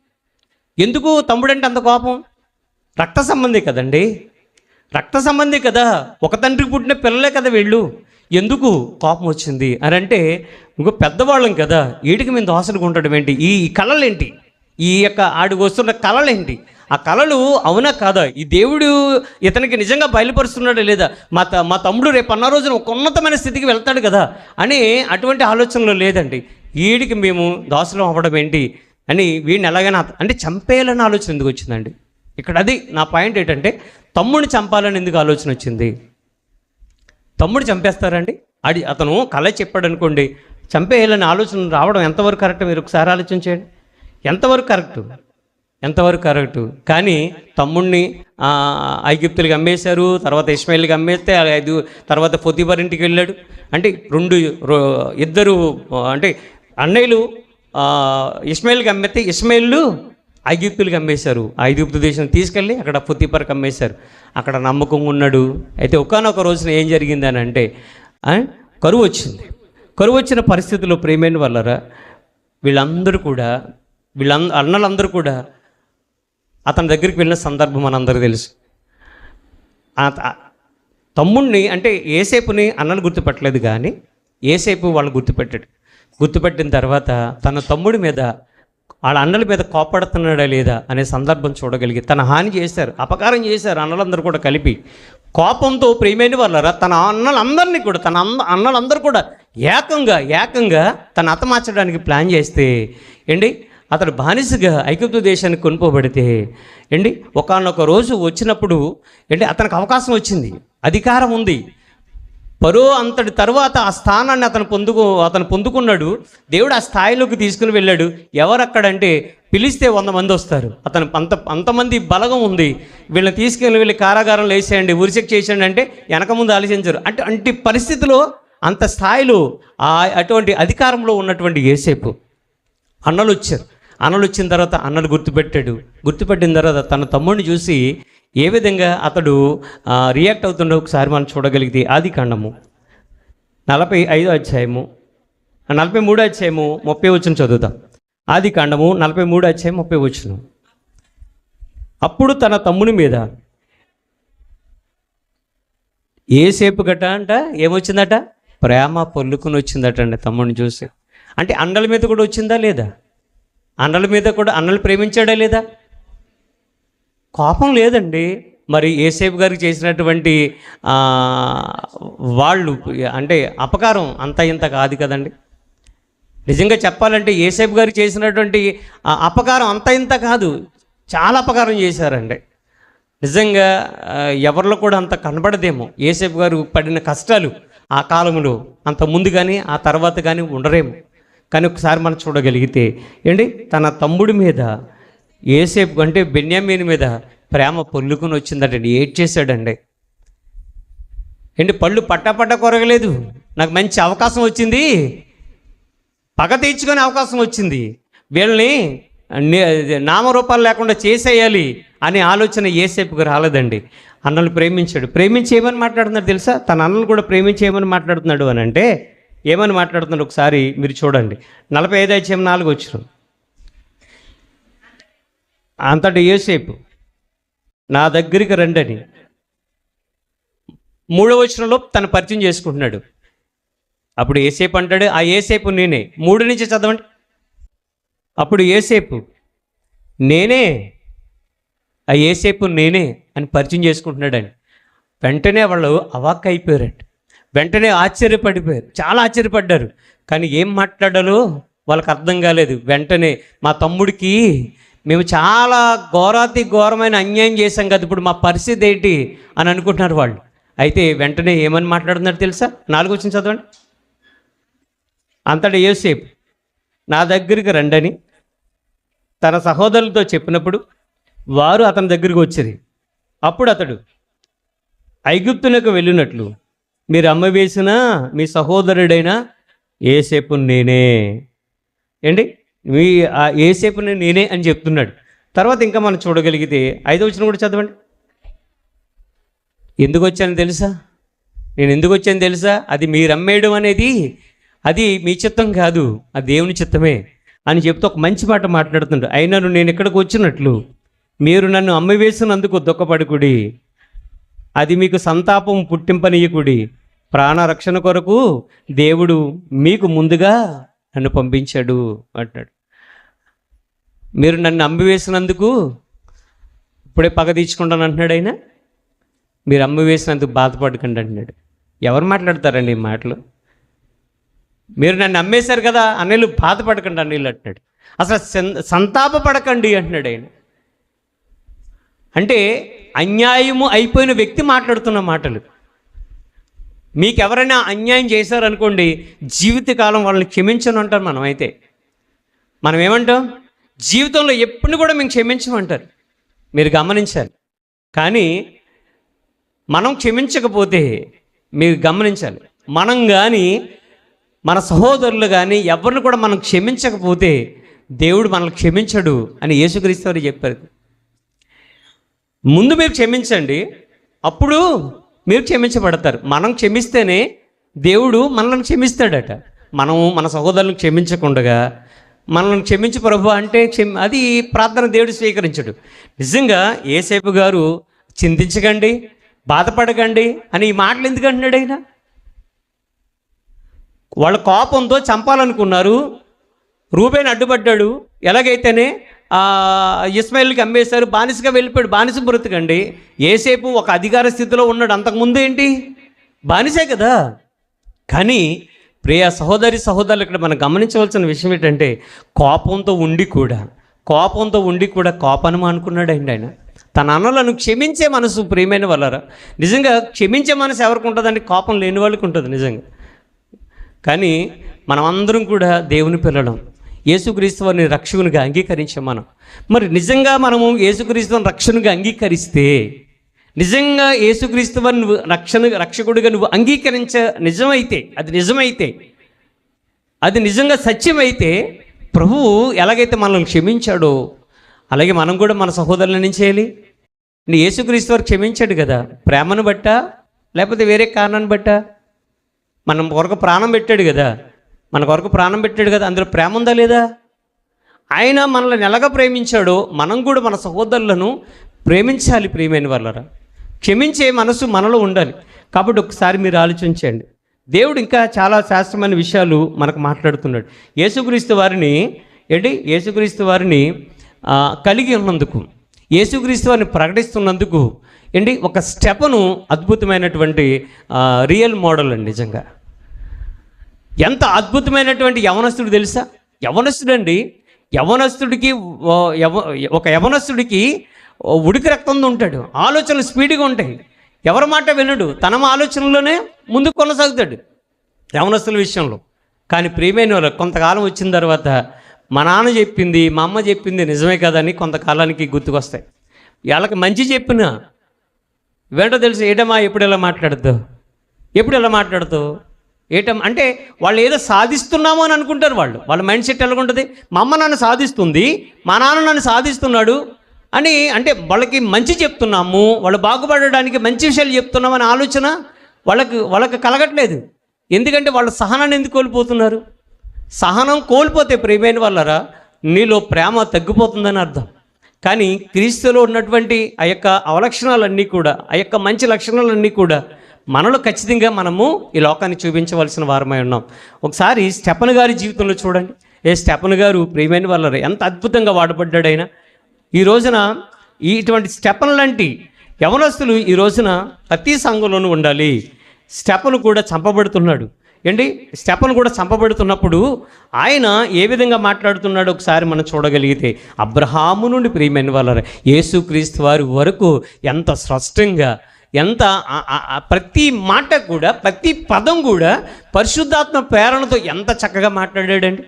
ఎందుకు తమ్ముడంటే అంత కోపం? రక్త సంబంధి కదండి, రక్త సంబంధి కదా, ఒక తండ్రికి పుట్టిన పిల్లలే కదా వీళ్ళు, ఎందుకు కోపం వచ్చింది అని అంటే ఇంకో పెద్దవాళ్ళం కదా, వీటికి మేము దోసలుగా ఉండడం ఏంటి, ఈ కళలేంటి, ఈ యొక్క ఆడికి వస్తున్న కళలేంటి, ఆ కళలు అవునా కాదా, ఈ దేవుడు ఇతనికి నిజంగా బయలుపరుస్తున్నాడా లేదా, మా తమ్ముడు రేపు అన్న రోజున ఒక ఉన్నతమైన స్థితికి వెళ్తాడు కదా అని అటువంటి ఆలోచనలు లేదండి. వీడికి మేము దోసలం అవ్వడం ఏంటి అని వీడిని ఎలాగైనా అంటే చంపేయాలని ఆలోచన ఎందుకు వచ్చిందండి ఇక్కడ? అది నా పాయింట్ ఏంటంటే తమ్ముడిని చంపాలని ఎందుకు ఆలోచన వచ్చింది? తమ్ముడు చంపేస్తారండి? అతను కళ చెప్పాడు అనుకోండి, చంపేయాలని ఆలోచన రావడం ఎంతవరకు కరెక్ట్? మీరు ఒకసారి ఆలోచించండి. ఎంతవరకు కరెక్టు? కానీ తమ్ముడిని ఐగుప్తులకి అమ్మేశారు, తర్వాత ఇష్మాయిల్కి అమ్మేస్తే తర్వాత పొతిఫర్ ఇంటికి వెళ్ళాడు. అంటే ఇద్దరు అంటే అన్నయ్యలు ఇష్మాయిల్కి అమ్మేస్తే ఇష్మాయిల్ ఐగుప్తులకి అమ్మేశారు. ఐగుప్తు దేశం తీసుకెళ్ళి అక్కడ పొతిఫర్కి అమ్మేశారు. అక్కడ నమ్మకంగా ఉన్నాడు. అయితే ఒకానొక రోజున ఏం జరిగింది అని అంటే కరువు వచ్చింది. కరువు వచ్చిన పరిస్థితుల్లో ప్రేమైన వాళ్ళరా అన్నలందరూ కూడా అతని దగ్గరికి వెళ్ళిన సందర్భం మనందరికీ తెలుసు. తమ్ముడిని అంటే యేసేపుని అన్నలు గుర్తుపట్టలేదు, కానీ యేసేపు వాళ్ళు గుర్తుపెట్టిన తర్వాత తన తమ్ముడి మీద వాళ్ళ అన్నల మీద కోపడుతున్నాడా లేదా అనే సందర్భం చూడగలిగి తన హాని చేశారు, అపకారం చేశారు అన్నలందరూ కూడా కలిపి. కోపంతో ప్రియమైన వాళ్ళరా తన అన్నలందరినీ కూడా అన్నలందరూ కూడా ఏకంగా తన హతమార్చడానికి ప్లాన్ చేస్తే అతడు బానిసగా ఐగుప్తు దేశానికి కొనుక్కోబడితే ఒకానొక రోజు వచ్చినప్పుడు అతనికి అవకాశం వచ్చింది. అధికారం ఉంది. ఫరో అంతటి తరువాత ఆ స్థానాన్ని అతను పొందుకున్నాడు. దేవుడు ఆ స్థాయిలోకి తీసుకుని వెళ్ళాడు. ఎవరక్కడంటే పిలిస్తే 100 మంది వస్తారు. అతను అంతమంది బలగం ఉంది. వీళ్ళని తీసుకెళ్ళి వెళ్ళి కారాగారంలో వేసేయండి, ఉరిశిక్ష చేసేయండి అంటే వెనక ముందు ఆలోచించరు. అంటే పరిస్థితిలో అంత స్థాయిలో అటువంటి అధికారంలో ఉన్నటువంటి యోసేపు అన్నలు వచ్చిన తర్వాత అన్నలు గుర్తుపెట్టిన తర్వాత తన తమ్ముడిని చూసి ఏ విధంగా అతడు రియాక్ట్ అవుతుండో ఒకసారి మనం చూడగలిగితే ఆదికాండము 45వ అధ్యాయము 43వ అధ్యాయము 30వ వచనం చదువుతాం. ఆదికాండము 43వ అధ్యాయం 30వ వచనం. అప్పుడు తన తమ్ముని మీద యోసేపు గట అంట ఏమొచ్చిందట? ప్రేమ పొల్లుకుని వచ్చిందట అండి తమ్ముడిని చూసి. అంటే అన్నల మీద కూడా వచ్చిందా లేదా? అన్నల మీద కూడా అన్నలు ప్రేమించాడా లేదా? కోపం లేదండి. మరి యోసేపు గారికి చేసినటువంటి వాళ్ళు అంటే అపకారం అంత ఇంత కాదు కదండి. నిజంగా చెప్పాలంటే యోసేపు గారికి చేసినటువంటి అపకారం అంత ఇంత కాదు, చాలా అపకారం చేశారండి. నిజంగా ఎవరిలో కూడా అంత కనబడదేమో. యోసేపు గారు పడిన కష్టాలు ఆ కాలంలో అంత ముందు కానీ ఆ తర్వాత కానీ ఉండరేమో. కానీ ఒకసారి మనం చూడగలిగితే ఏంటి, తన తమ్ముడి మీద యోసేపు అంటే బెన్యామీను మీద ప్రేమ పొల్లుకుని వచ్చిందటండి. ఏడ్చేశాడండి. ఏంటి, పళ్ళు పట్ట కొరగలేదు, నాకు మంచి అవకాశం వచ్చింది, పగ తీర్చుకునే అవకాశం వచ్చింది, వీళ్ళని నామరూపాలు లేకుండా చేసేయాలి అనే ఆలోచన యోసేపుకు రాలేదండి. అన్నలు ప్రేమించాడు. ప్రేమించి ఏమని మాట్లాడుతున్నాడు తెలుసా? తన అన్నలు కూడా ప్రేమించి ఏమని మాట్లాడుతున్నాడు అని అంటే ఏమని మాట్లాడుతున్నాడు ఒకసారి మీరు చూడండి. 45:4 వచనం. అంతటి యోసేపు నా దగ్గరికి రండని 3వ వచనంలో తను పరిచయం చేసుకుంటున్నాడు. అప్పుడు యోసేపు అంటాడు, ఆ యోసేపు నేనే. 3 నుంచి చదవండి. అప్పుడు యోసేపు నేనే, ఆ యోసేపు నేనే అని పరిచయం చేసుకుంటున్నాడని వెంటనే వాళ్ళు అవాక్ అయిపోయారంట. వెంటనే ఆశ్చర్యపడిపోయారు, చాలా ఆశ్చర్యపడ్డారు. కానీ ఏం మాట్లాడాలో వాళ్ళకి అర్థం కాలేదు. వెంటనే మా తమ్ముడికి మేము చాలా ఘోరమైన అన్యాయం చేశాం కదా, ఇప్పుడు మా పరిస్థితి ఏంటి అని అనుకుంటున్నారు వాళ్ళు. అయితే వెంటనే ఏమని మాట్లాడుతున్నారు తెలుసా? 4వ వచనం చదవండి. అంతటి యోసేపు నా దగ్గరికి రండని తన సహోదరులతో చెప్పినప్పుడు వారు అతని దగ్గరికి వచ్చారు. అప్పుడు అతడు ఐగుప్తునకు వెళ్ళినట్లు మీరు అమ్మవేసిన మీ సహోదరుడైన యోసేపు నేనే. ఏంటి, మీ ఆ యోసేపుని నేనే అని చెప్తున్నాడు. తర్వాత ఇంకా మనం చూడగలిగితే 5వ వచనం కూడా చదవండి. ఎందుకు వచ్చాను తెలుసా? నేను ఎందుకు వచ్చాను తెలుసా? అది మీరు అమ్మేయడం అనేది అది మీ చిత్తం కాదు, అది దేవుని చిత్తమే అని చెప్తూ ఒక మంచి మాట మాట్లాడుతుంటాడు. అయినను నేను ఇక్కడికి వచ్చినట్లు మీరు నన్ను అమ్మివేసినందుకు దుఃఖపడుకుడి, అది మీకు సంతాపం పుట్టింపనీయకుడి, ప్రాణరక్షణ కొరకు దేవుడు మీకు ముందుగా నన్ను పంపించాడు అంటాడు. మీరు నన్ను అమ్మివేసినందుకు ఇప్పుడే పగ తీర్చుకుంటాను అంటున్నాడు ఆయన. మీరు అమ్మివేసినందుకు బాధపడకండి అంటున్నాడు. ఎవరు మాట్లాడతారండి ఈ మాటలు? మీరు నన్ను అమ్మేశారు కదా అన్నీళ్ళు, బాధపడకండి అన్నీళ్ళు అంటున్నాడు. అసలు సంతాపపడకండి అంటున్నాడు ఆయన. అంటే అన్యాయము అయిపోయిన వ్యక్తి మాట్లాడుతున్న మాటలు. మీకు ఎవరైనా అన్యాయం చేశారనుకోండి, జీవితకాలం వాళ్ళని క్షమించను అంటారు. మనం ఏమంటాం? జీవితంలో ఎప్పుడు కూడా మేము క్షమించమంటారు. మీరు గమనించాలి. కానీ మనం క్షమించకపోతే మీరు గమనించాలి, మనం కానీ మన సహోదరులు కానీ ఎవరిని కూడా మనం క్షమించకపోతే దేవుడు మనల్ని క్షమించడు అని యేసుక్రీస్తు వారు చెప్పారు. ముందు మీరు క్షమించండి, అప్పుడు మీరు క్షమించబడతారు. మనం క్షమిస్తేనే దేవుడు మనల్ని క్షమిస్తాడట. మనము మన సహోదరులను క్షమించకుండా మనల్ని క్షమించు ప్రభు అంటే అది ప్రార్థన దేవుడు స్వీకరించడు. నిజంగా యోసేపు గారు చింతించకండి, బాధపడకండి అని ఈ మాటలు ఎందుకు అంటున్నాడు ఆయన? వాళ్ళ కోపంతో చంపాలనుకున్నారు. రూబేన్ అడ్డుపడ్డాడు. ఎలాగైతేనే ఇస్మాయిల్కి అమ్మేశారు, బానిసగా వెళ్ళిపోయాడు. బానిస బ్రతుకండి. యోసేపు ఒక అధికార స్థితిలో ఉన్నాడు. అంతకుముందు ఏంటి, బానిసే కదా. కానీ ప్రియ సహోదరులు ఇక్కడ మనం గమనించవలసిన విషయం ఏంటంటే కోపంతో ఉండి కూడా కోపాన్ని మానుకున్నాడు అండి ఆయన. తన అన్నలను క్షమించే మనసు ప్రియమైన వాళ్ళరా. నిజంగా క్షమించే మనసు ఎవరికి ఉంటుందండి? కోపం లేని వాళ్ళకి ఉంటుంది నిజంగా. కానీ మనమందరం కూడా దేవుని పిల్లలం, యేసుక్రీస్తు వారిని రక్షకునిగా అంగీకరించాం మనం. మరి నిజంగా మనము యేసుక్రీస్తుని రక్షకునిగా అంగీకరిస్తే, నిజంగా యేసుక్రీస్తు వారిని నువ్వు రక్షకుడిగా నువ్వు నిజమైతే, అది నిజంగా సత్యమైతే, ప్రభువు ఎలాగైతే మనల్ని క్షమించాడో అలాగే మనం కూడా మన సహోదరులను ఏం చేయాలి? యేసుక్రీస్తు వారు క్షమించాడు కదా, ప్రేమను బట్టా లేకపోతే వేరే కారణాన్ని బట్టా? మన కొరకు ప్రాణం పెట్టాడు కదా, అందులో ప్రేమ ఉందా లేదా? ఆయన మనల్ని ఎలాగ ప్రేమించాడో మనం కూడా మన సహోదరులను ప్రేమించాలి. ప్రియమైన వాళ్ళరా, క్షమించే మనసు మనలో ఉండాలి. కాబట్టి ఒకసారి మీరు ఆలోచించండి. దేవుడు ఇంకా చాలా శాస్త్రమైన విషయాలు మనకు మాట్లాడుతున్నాడు. యేసుక్రీస్తు వారిని కలిగి ఉన్నందుకు, యేసుక్రీస్తు వారిని ప్రకటిస్తున్నందుకు ఒక స్టెఫను అద్భుతమైనటువంటి రియల్ మోడల్ అండి. నిజంగా ఎంత అద్భుతమైనటువంటి యవనస్తుడు తెలుసా? యవనస్తుడికి ఉడికి రక్తం ఉంటాడు, ఆలోచనలు స్పీడ్గా ఉంటాయి, ఎవరి మాట వినడు, తన ఆలోచనలోనే ముందుకు కొనసాగుతాడు యవనస్తుల విషయంలో. కానీ ప్రియమైన వాళ్ళు కొంతకాలం వచ్చిన తర్వాత మా నాన్న చెప్పింది, మా అమ్మ చెప్పింది నిజమే కదా అని కొంతకాలానికి గుర్తుకొస్తాయి. వాళ్ళకి మంచి చెప్పినా ఏంటో తెలుసు, ఏటమ్మా ఎప్పుడు ఎలా మాట్లాడుతావు అంటే వాళ్ళు ఏదో సాధిస్తున్నామో అని అనుకుంటారు. వాళ్ళ మైండ్ సెట్ ఎలా ఉంటుంది? మా అమ్మ నన్ను సాధిస్తుంది, మా నాన్న నన్ను సాధిస్తున్నాడు అని, అంటే వాళ్ళకి మంచి చెప్తున్నాము, వాళ్ళు బాగుపడడానికి మంచి విషయాలు చెప్తున్నామని ఆలోచన వాళ్ళకి కలగట్లేదు. ఎందుకంటే వాళ్ళ సహనాన్ని ఎందుకు కోల్పోతున్నారు? సహనం కోల్పోతే ప్రియమైన వాళ్ళరా నీలో ప్రేమ తగ్గిపోతుందని అర్థం. కానీ క్రీస్తులో ఉన్నటువంటి ఆ యొక్క అవలక్షణాలన్నీ కూడా, ఆ యొక్క మంచి లక్షణాలన్నీ కూడా మనలో ఖచ్చితంగా మనము ఈ లోకాన్ని చూపించవలసిన వారమై ఉన్నాం. ఒకసారి స్టెఫను గారి జీవితంలో చూడండి. స్టెఫను గారు ప్రియమైన వాళ్ళరా ఎంత అద్భుతంగా వాడబడ్డాడైనా. ఈ రోజున ఇటువంటి స్టెఫను లాంటి యవనస్తులు ఈ రోజున ప్రతి సంఘంలోనూ ఉండాలి. స్టెఫను కూడా చంపబడుతున్నప్పుడు ఆయన ఏ విధంగా మాట్లాడుతున్నాడో ఒకసారి మనం చూడగలిగితే, అబ్రహాము నుండి ప్రియమైన వాళ్ళరా యేసుక్రీస్తు వారి వరకు ఎంత స్పష్టంగా, ఎంత ప్రతి మాట కూడా, ప్రతి పదం కూడా పరిశుద్ధాత్మ ప్రేరణతో ఎంత చక్కగా మాట్లాడాడండి.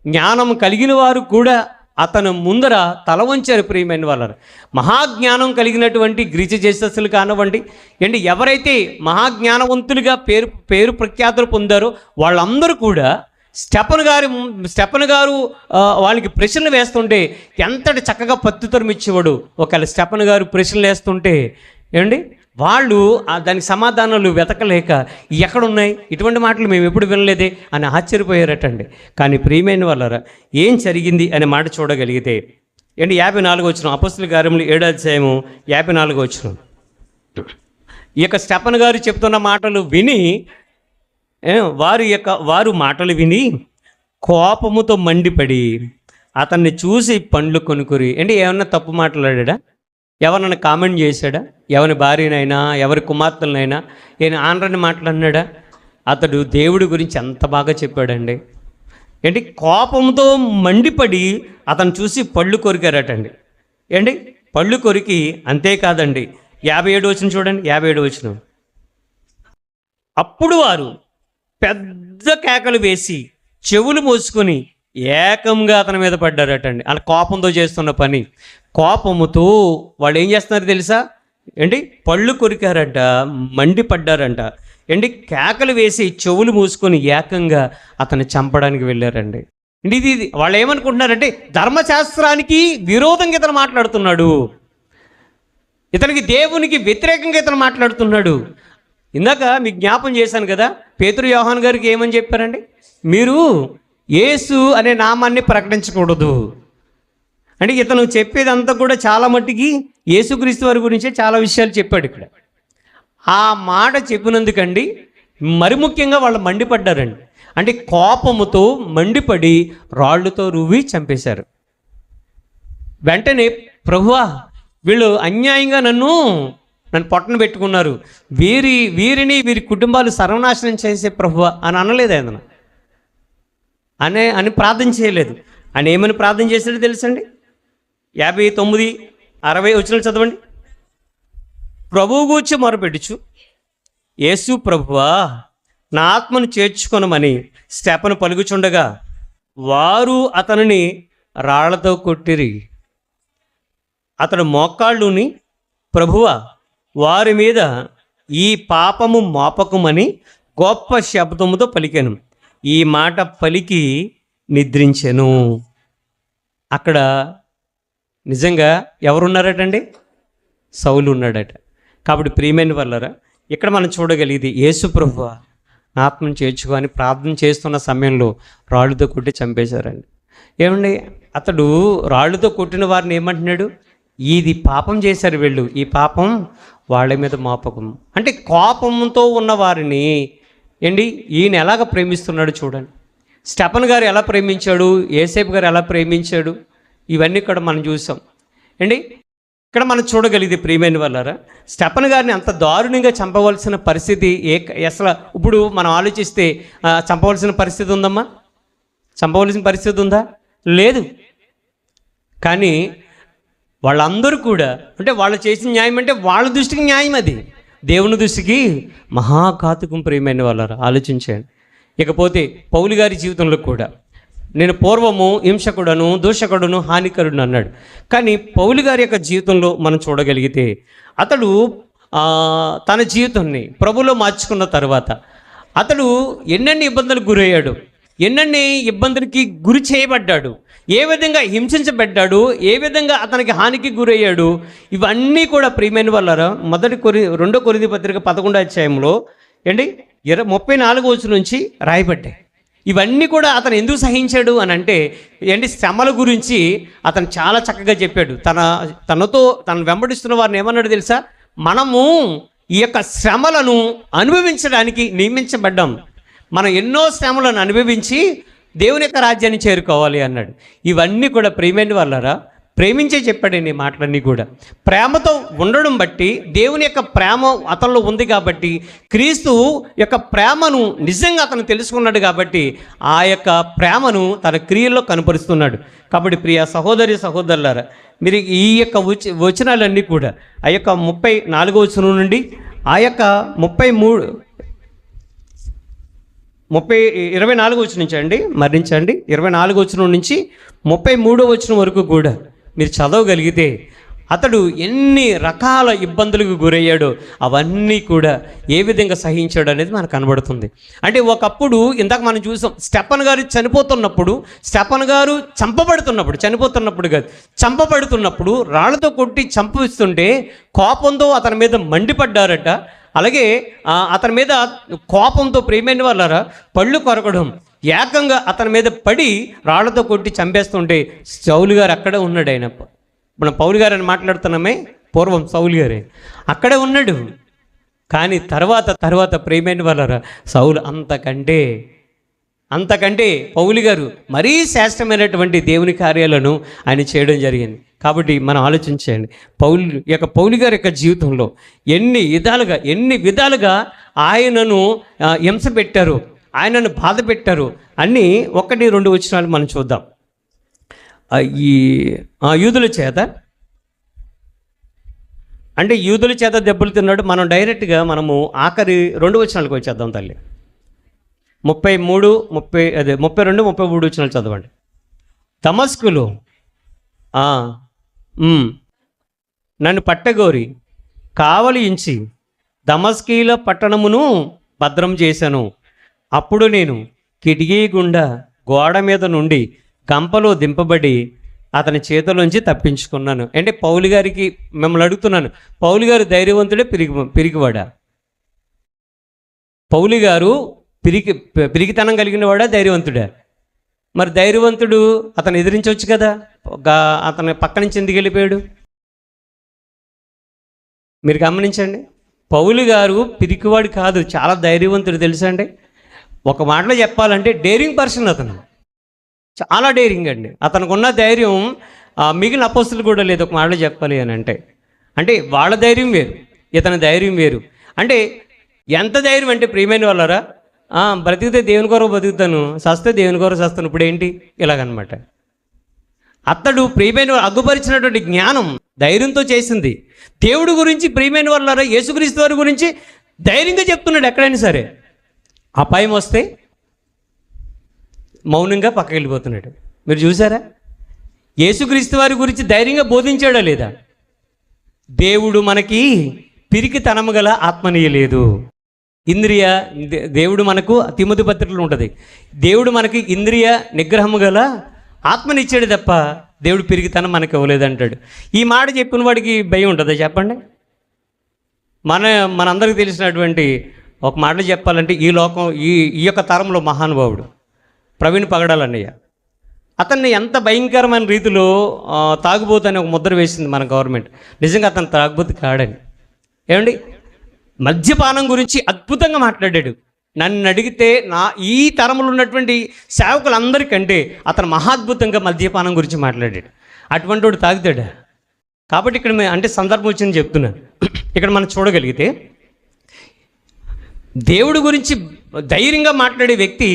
జ్ఞానం కలిగిన వారు కూడా అతను ముందర తల వంచారు. ప్రియమైన వాళ్ళరు మహాజ్ఞానం కలిగినటువంటి గ్రీసు దేశస్థులు కానివ్వండి, ఎవరైతే మహాజ్ఞానవంతులుగా పేరు ప్రఖ్యాతులు పొందారో వాళ్ళందరూ కూడా స్టెఫను గారు వాళ్ళకి ప్రశ్నలు వేస్తుంటే ఎంతటి చక్కగా పత్తుతరం ఇచ్చేవాడు. ఒకవేళ స్టెఫను గారు ప్రశ్నలు వేస్తుంటే వాళ్ళు దానికి సమాధానాలు వెతకలేక ఎక్కడున్నాయి ఇటువంటి మాటలు మేము ఎప్పుడు వినలేదే అని ఆశ్చర్యపోయారటండి. కానీ ప్రియమైన వాళ్ళరా ఏం జరిగింది అనే మాట చూడగలిగితే 54 వచనం, అపొస్తలుల కార్యములు 7వ అధ్యాయము 54వ వచనం. ఈ యొక్క స్టెఫను గారు చెప్తున్న మాటలు విని వారు మాటలు విని కోపముతో మండిపడి అతన్ని చూసి పండ్లు కొనుక్కురి. ఏమన్నా తప్పు మాట్లాడా? ఎవరన్నా కామెంట్ చేశాడా? ఎవరి భార్యనైనా, ఎవరి కుమార్తెలనైనా ఆనరని మాట్లాడినాడా? అతడు దేవుడి గురించి ఎంత బాగా చెప్పాడండి. కోపంతో మండిపడి అతను చూసి పళ్ళు కొరికారటండి. పళ్ళు కొరికి అంతేకాదండి, 57 వచనం చూడండి. 57 వచనం. అప్పుడు వారు పెద్ద కేకలు వేసి చెవులు మోసుకొని ఏకంగా అతని మీద పడ్డారటండి. అలా కోపంతో చేస్తున్న పని, కోపముతో వాళ్ళు ఏం చేస్తున్నారు తెలుసా? పళ్ళు కొరికారంట, మండిపడ్డారంట, కేకలు వేసి చెవులు మూసుకొని ఏకంగా అతన్ని చంపడానికి వెళ్ళారండి. ఇది వాళ్ళు ఏమనుకుంటున్నారంటే ధర్మశాస్త్రానికి విరోధంగా ఇతను మాట్లాడుతున్నాడు, ఇతనికి దేవునికి వ్యతిరేకంగా ఇతను మాట్లాడుతున్నాడు. ఇందాక మీకు జ్ఞాపం చేశాను కదా, పేతురు యోహాను గారికి ఏమని చెప్పారండి? మీరు యేసు అనే నామాన్ని ప్రకటించకూడదు. ఇతను చెప్పేదంతా కూడా చాలా మట్టికి యేసుక్రీస్తు వారి గురించే చాలా విషయాలు చెప్పాడు ఇక్కడ. ఆ మాట చెప్పినందుకండి మరి ముఖ్యంగా వాళ్ళు మండిపడ్డారండి. కోపముతో మండిపడి రాళ్ళుతో రువ్వి చంపేశారు. వెంటనే ప్రభువా వీళ్ళు అన్యాయంగా నన్ను పొట్టన పెట్టుకున్నారు, వీరి కుటుంబాలు సర్వనాశనం చేసే ప్రభువా అని అనలేదు ఆయన. అని ప్రార్థన చేయలేదు. ఆయన ఏమని ప్రార్థన చేశాడో తెలుసండి? 59 60 వచనాలు చదవండి. ప్రభువు గూర్చి మొరపెట్టుచు, యేసు ప్రభువా నా ఆత్మను చేర్చుకొనమని స్టెఫను పలుకుచుండగా వారు అతనిని రాళ్లతో కొట్టిరి. అతడు మోకాళ్ళుని, ప్రభువా వారి మీద ఈ పాపము మోపకమని గొప్ప శబ్దముతో పలికాను. ఈ మాట పలికి నిద్రించెను. అక్కడ నిజంగా ఎవరున్నారటండి? సౌలు ఉన్నాడట. కాబట్టి ప్రియమైన వాళ్ళరా, ఇక్కడ మనం చూడగలిగేది యేసు ప్రభువా నా ఆత్మను చేర్చుకో అని ప్రార్థన చేస్తున్న సమయంలో రాళ్ళుతో కొట్టి చంపేశారండి. ఏమండి, అతడు రాళ్ళుతో కొట్టిన వారిని ఏమంటున్నాడు? ఇది పాపం చేశారు వీళ్ళు, ఈ పాపం వాళ్ళ మీద మోపకం. అంటే కోపంతో ఉన్న వారిని ఏంటి ఈయన ఎలాగ ప్రేమిస్తున్నాడు చూడండి. స్టెఫన్ గారు ఎలా ప్రేమించాడు, యేసేపు గారు ఎలా ప్రేమించాడు, ఇవన్నీ కూడా మనం చూసాం ఏంటి. ఇక్కడ మనం చూడగలిగేది ప్రియమైన వాళ్ళారా, స్టెఫన్ గారిని అంత దారుణంగా చంపవలసిన పరిస్థితి అసలు ఇప్పుడు మనం ఆలోచిస్తే చంపవలసిన పరిస్థితి ఉందమ్మా? చంపవలసిన పరిస్థితి ఉందా? లేదు. కానీ వాళ్ళందరూ కూడా అంటే వాళ్ళు చేసిన న్యాయం అంటే వాళ్ళ దృష్టికి న్యాయం, అది దేవుని దృష్టికి మహాఘాతుకం. ప్రియమైన వాళ్ళారా ఆలోచించండి. ఇకపోతే పౌలు గారి జీవితంలో కూడా నేను పూర్వము హింసకుడను, దూషకుడును, హానికరుడు అన్నాడు. కానీ పౌలు గారి యొక్క జీవితంలో మనం చూడగలిగితే అతడు తన జీవితాన్ని ప్రభులో మార్చుకున్న తర్వాత అతడు ఎన్నెన్ని ఇబ్బందులకు గురయ్యాడు, ఎన్నెన్ని ఇబ్బందులకి గురి చేయబడ్డాడు, ఏ విధంగా హింసించబడ్డాడు, ఏ విధంగా అతనికి హానికి గురయ్యాడు, ఇవన్నీ కూడా ప్రియమైన వాళ్ళారా 2 కొరింథీ పత్రిక 11వ అధ్యాయంలో ఏంటి 34 వచనం నుంచి రాయబడ్డాయి. ఇవన్నీ కూడా అతను ఎందుకు సహించాడు అని అంటే ఏంటి శ్రమల గురించి అతను చాలా చక్కగా చెప్పాడు. తనతో వెంబడిస్తున్న వారిని ఏమన్నాడు తెలుసా? మనము ఈ యొక్క శ్రమలను అనుభవించడానికి నియమించబడ్డాం. మనం ఎన్నో శ్రమలను అనుభవించి దేవుని యొక్క రాజ్యాన్ని చేరుకోవాలి అన్నాడు. ఇవన్నీ కూడా ప్రియమైన వాళ్ళారా ప్రేమించే చెప్పాడండి. మాటలన్నీ కూడా ప్రేమతో ఉండడం బట్టి దేవుని యొక్క ప్రేమ అతనిలో ఉంది కాబట్టి, క్రీస్తు యొక్క ప్రేమను నిజంగా అతను తెలుసుకున్నాడు కాబట్టి ఆ యొక్క ప్రేమను తన క్రియల్లో కనపరుస్తున్నాడు. కాబట్టి ప్రియ సహోదరి సహోదరులారా, మీరు ఈ యొక్క వచనాలన్నీ కూడా ఆ యొక్క 34వ వచనం నుండి ఆ యొక్క 24వ వచనం నుంచి అండి మరణించండి 24వ వచనం నుంచి 33వ వచనం వరకు కూడా మీరు చదవగలిగితే అతడు ఎన్ని రకాల ఇబ్బందులకు గురయ్యాడో అవన్నీ కూడా ఏ విధంగా సహించాడు అనేది మనకు కనబడుతుంది. అంటే ఒకప్పుడు ఇందాక మనం చూసాం, స్టెఫన్ గారు చనిపోతున్నప్పుడు, స్టెఫన్ గారు చనిపోతున్నప్పుడు కాదు, చంపబడుతున్నప్పుడు రాళ్లతో కొట్టి చంపిస్తుంటే కోపంతో అతని మీద మండిపడ్డారట. అలాగే అతని మీద కోపంతో ప్రియమైన వాళ్ళారా పళ్ళు కొరకడం, ఏకంగా అతని మీద పడి రాళ్లతో కొట్టి చంపేస్తుంటే సౌలు గారు అక్కడే ఉన్నాడు. ఆయన మనం పౌలు గారు అని మాట్లాడుతున్నామే, పూర్వం సౌలు గారే అక్కడే ఉన్నాడు. కానీ తర్వాత ప్రియమైన వాళ్ళారా సౌలు అంతకంటే పౌలు గారు మరీ శ్రేష్టమైనటువంటి దేవుని కార్యాలను ఆయన చేయడం జరిగింది. కాబట్టి మనం ఆలోచించండి, పౌలు గారి యొక్క జీవితంలో ఎన్ని విధాలుగా ఆయనను హింస పెట్టారు, ఆయనను బాధ పెట్టారు అన్నీ 1-2 వచనాలు మనం చూద్దాం. ఈ యూదుల చేత దెబ్బలు తిన్నాడు. మనం డైరెక్ట్గా మనము ఆఖరి 2 వచనాలకు వచ్చేద్దాం తల్లి. 32, 33 వచనాలు చదవండి. దమస్కులో నన్ను పట్టగోరి కావలి ఇంచి దమస్కీల పట్టణమును భద్రం చేశాను. అప్పుడు నేను కిటికీ గుండా గోడ మీద నుండి గంపలో దింపబడి అతని చేతిలోంచి తప్పించుకున్నాను. అంటే పౌలు గారికి మిమ్మల్ని అడుగుతున్నాను, పౌలు గారు ధైర్యవంతుడే పిరికివాడా? పౌలు గారు పిరికితనం కలిగిన వాడా, ధైర్యవంతుడా? మరి ధైర్యవంతుడు అతను ఎదిరించవచ్చు కదా, అతని పక్క నుంచి ఎందుకు వెళ్ళిపోయాడు? మీరు గమనించండి, పౌలు గారు పిరికివాడు కాదు, చాలా ధైర్యవంతుడు తెలుసా అండి. ఒక మాటలో చెప్పాలంటే డేరింగ్ పర్సన్, అతను చాలా డేరింగ్ అండి. అతనికి ఉన్న ధైర్యం మిగిలిన అపోస్తులు కూడా లేదు. ఒక మాటలో చెప్పాలి అని అంటే వాళ్ళ ధైర్యం వేరు, ఇతని ధైర్యం వేరు. అంటే ఎంత ధైర్యం అంటే ప్రియమైన వాళ్ళరా, బ్రతికితే దేవుని కొరకు బతుకుతాను, సస్తే దేవుని కొరకు సస్తాను, ఇప్పుడు ఏంటి ఇలాగనమాట. అతడు ప్రియమైన అగ్గుపరిచినటువంటి జ్ఞానం ధైర్యంతో చేసింది. దేవుడి గురించి ప్రియమైన వాళ్ళారా యేసుక్రీస్తు వారి గురించి ధైర్యంగా చెప్తున్నాడు. ఎక్కడైనా సరే అపాయం వస్తే మౌనంగా పక్కకి వెళ్ళిపోతున్నాడు. మీరు చూసారా? యేసుక్రీస్తు వారి గురించి ధైర్యంగా బోధించాడా లేదా? దేవుడు మనకి పిరికితనము గల ఆత్మనీయలేదు. ఇంద్రియ దేవుడు మనకు తిమోతి పత్రికలో ఉంటుంది, దేవుడు మనకి ఇంద్రియ నిగ్రహము గల ఆత్మనిచ్చాడు తప్ప దేవుడు పిరికితనం మనకి ఇవ్వలేదు అంటాడు. ఈ మాట చెప్పిన వాడికి భయం ఉంటుందా చెప్పండి? మనందరికీ తెలిసినటువంటి ఒక మాట చెప్పాలంటే ఈ లోకం ఈ యొక్క తరంలో మహానుభావుడు ప్రవీణ్ పగడాలన్నయ్య, అతన్ని ఎంత భయంకరమైన రీతిలో తాగుబోతని ఒక ముద్ర వేసింది మన గవర్నమెంట్. నిజంగా అతను తాగుబోతు కాడని. ఏమండి, మద్యపానం గురించి అద్భుతంగా మాట్లాడాడు. నన్ను అడిగితే ఈ తరంలో ఉన్నటువంటి సేవకులందరికంటే అతను మహాద్భుతంగా మద్యపానం గురించి మాట్లాడాడు. అటువంటి వాడు తాగుతాడా? కాబట్టి ఇక్కడ అంటే సందర్భం వచ్చింది చెప్తున్నాను. ఇక్కడ మనం చూడగలిగితే దేవుడి గురించి ధైర్యంగా మాట్లాడే వ్యక్తి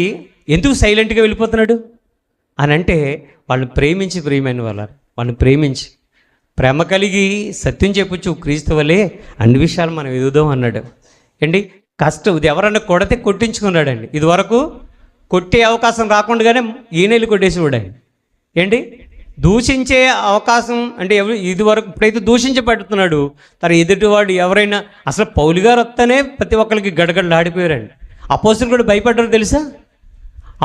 ఎందుకు సైలెంట్గా వెళ్ళిపోతున్నాడు అని అంటే, వాళ్ళని ప్రేమించి ప్రియమైన వాళ్ళని ప్రేమించి ప్రేమ కలిగి సత్యం చెప్పొచ్చు క్రీస్తు వలే అన్ని విషయాలు మనం ఎదుగుదాం అన్నాడు. ఏంటి కష్టం, ఇది ఎవరన్నా కొడితే కొట్టించుకున్నాడండి. ఇదివరకు కొట్టే అవకాశం రాకుండానే ఈనెలు కొట్టేసేవాడు ఆయన. ఏంటి దూషించే అవకాశం అంటే ఇదివరకు ఇప్పుడైతే దూషించబడుతున్నాడు. తన ఎదుటివాడు ఎవరైనా అసలు పౌలు గారు వస్తేనే ప్రతి ఒక్కరికి గడగడలాడిపోయారండి. అపోస్తులు కూడా భయపడ్డారు తెలుసా?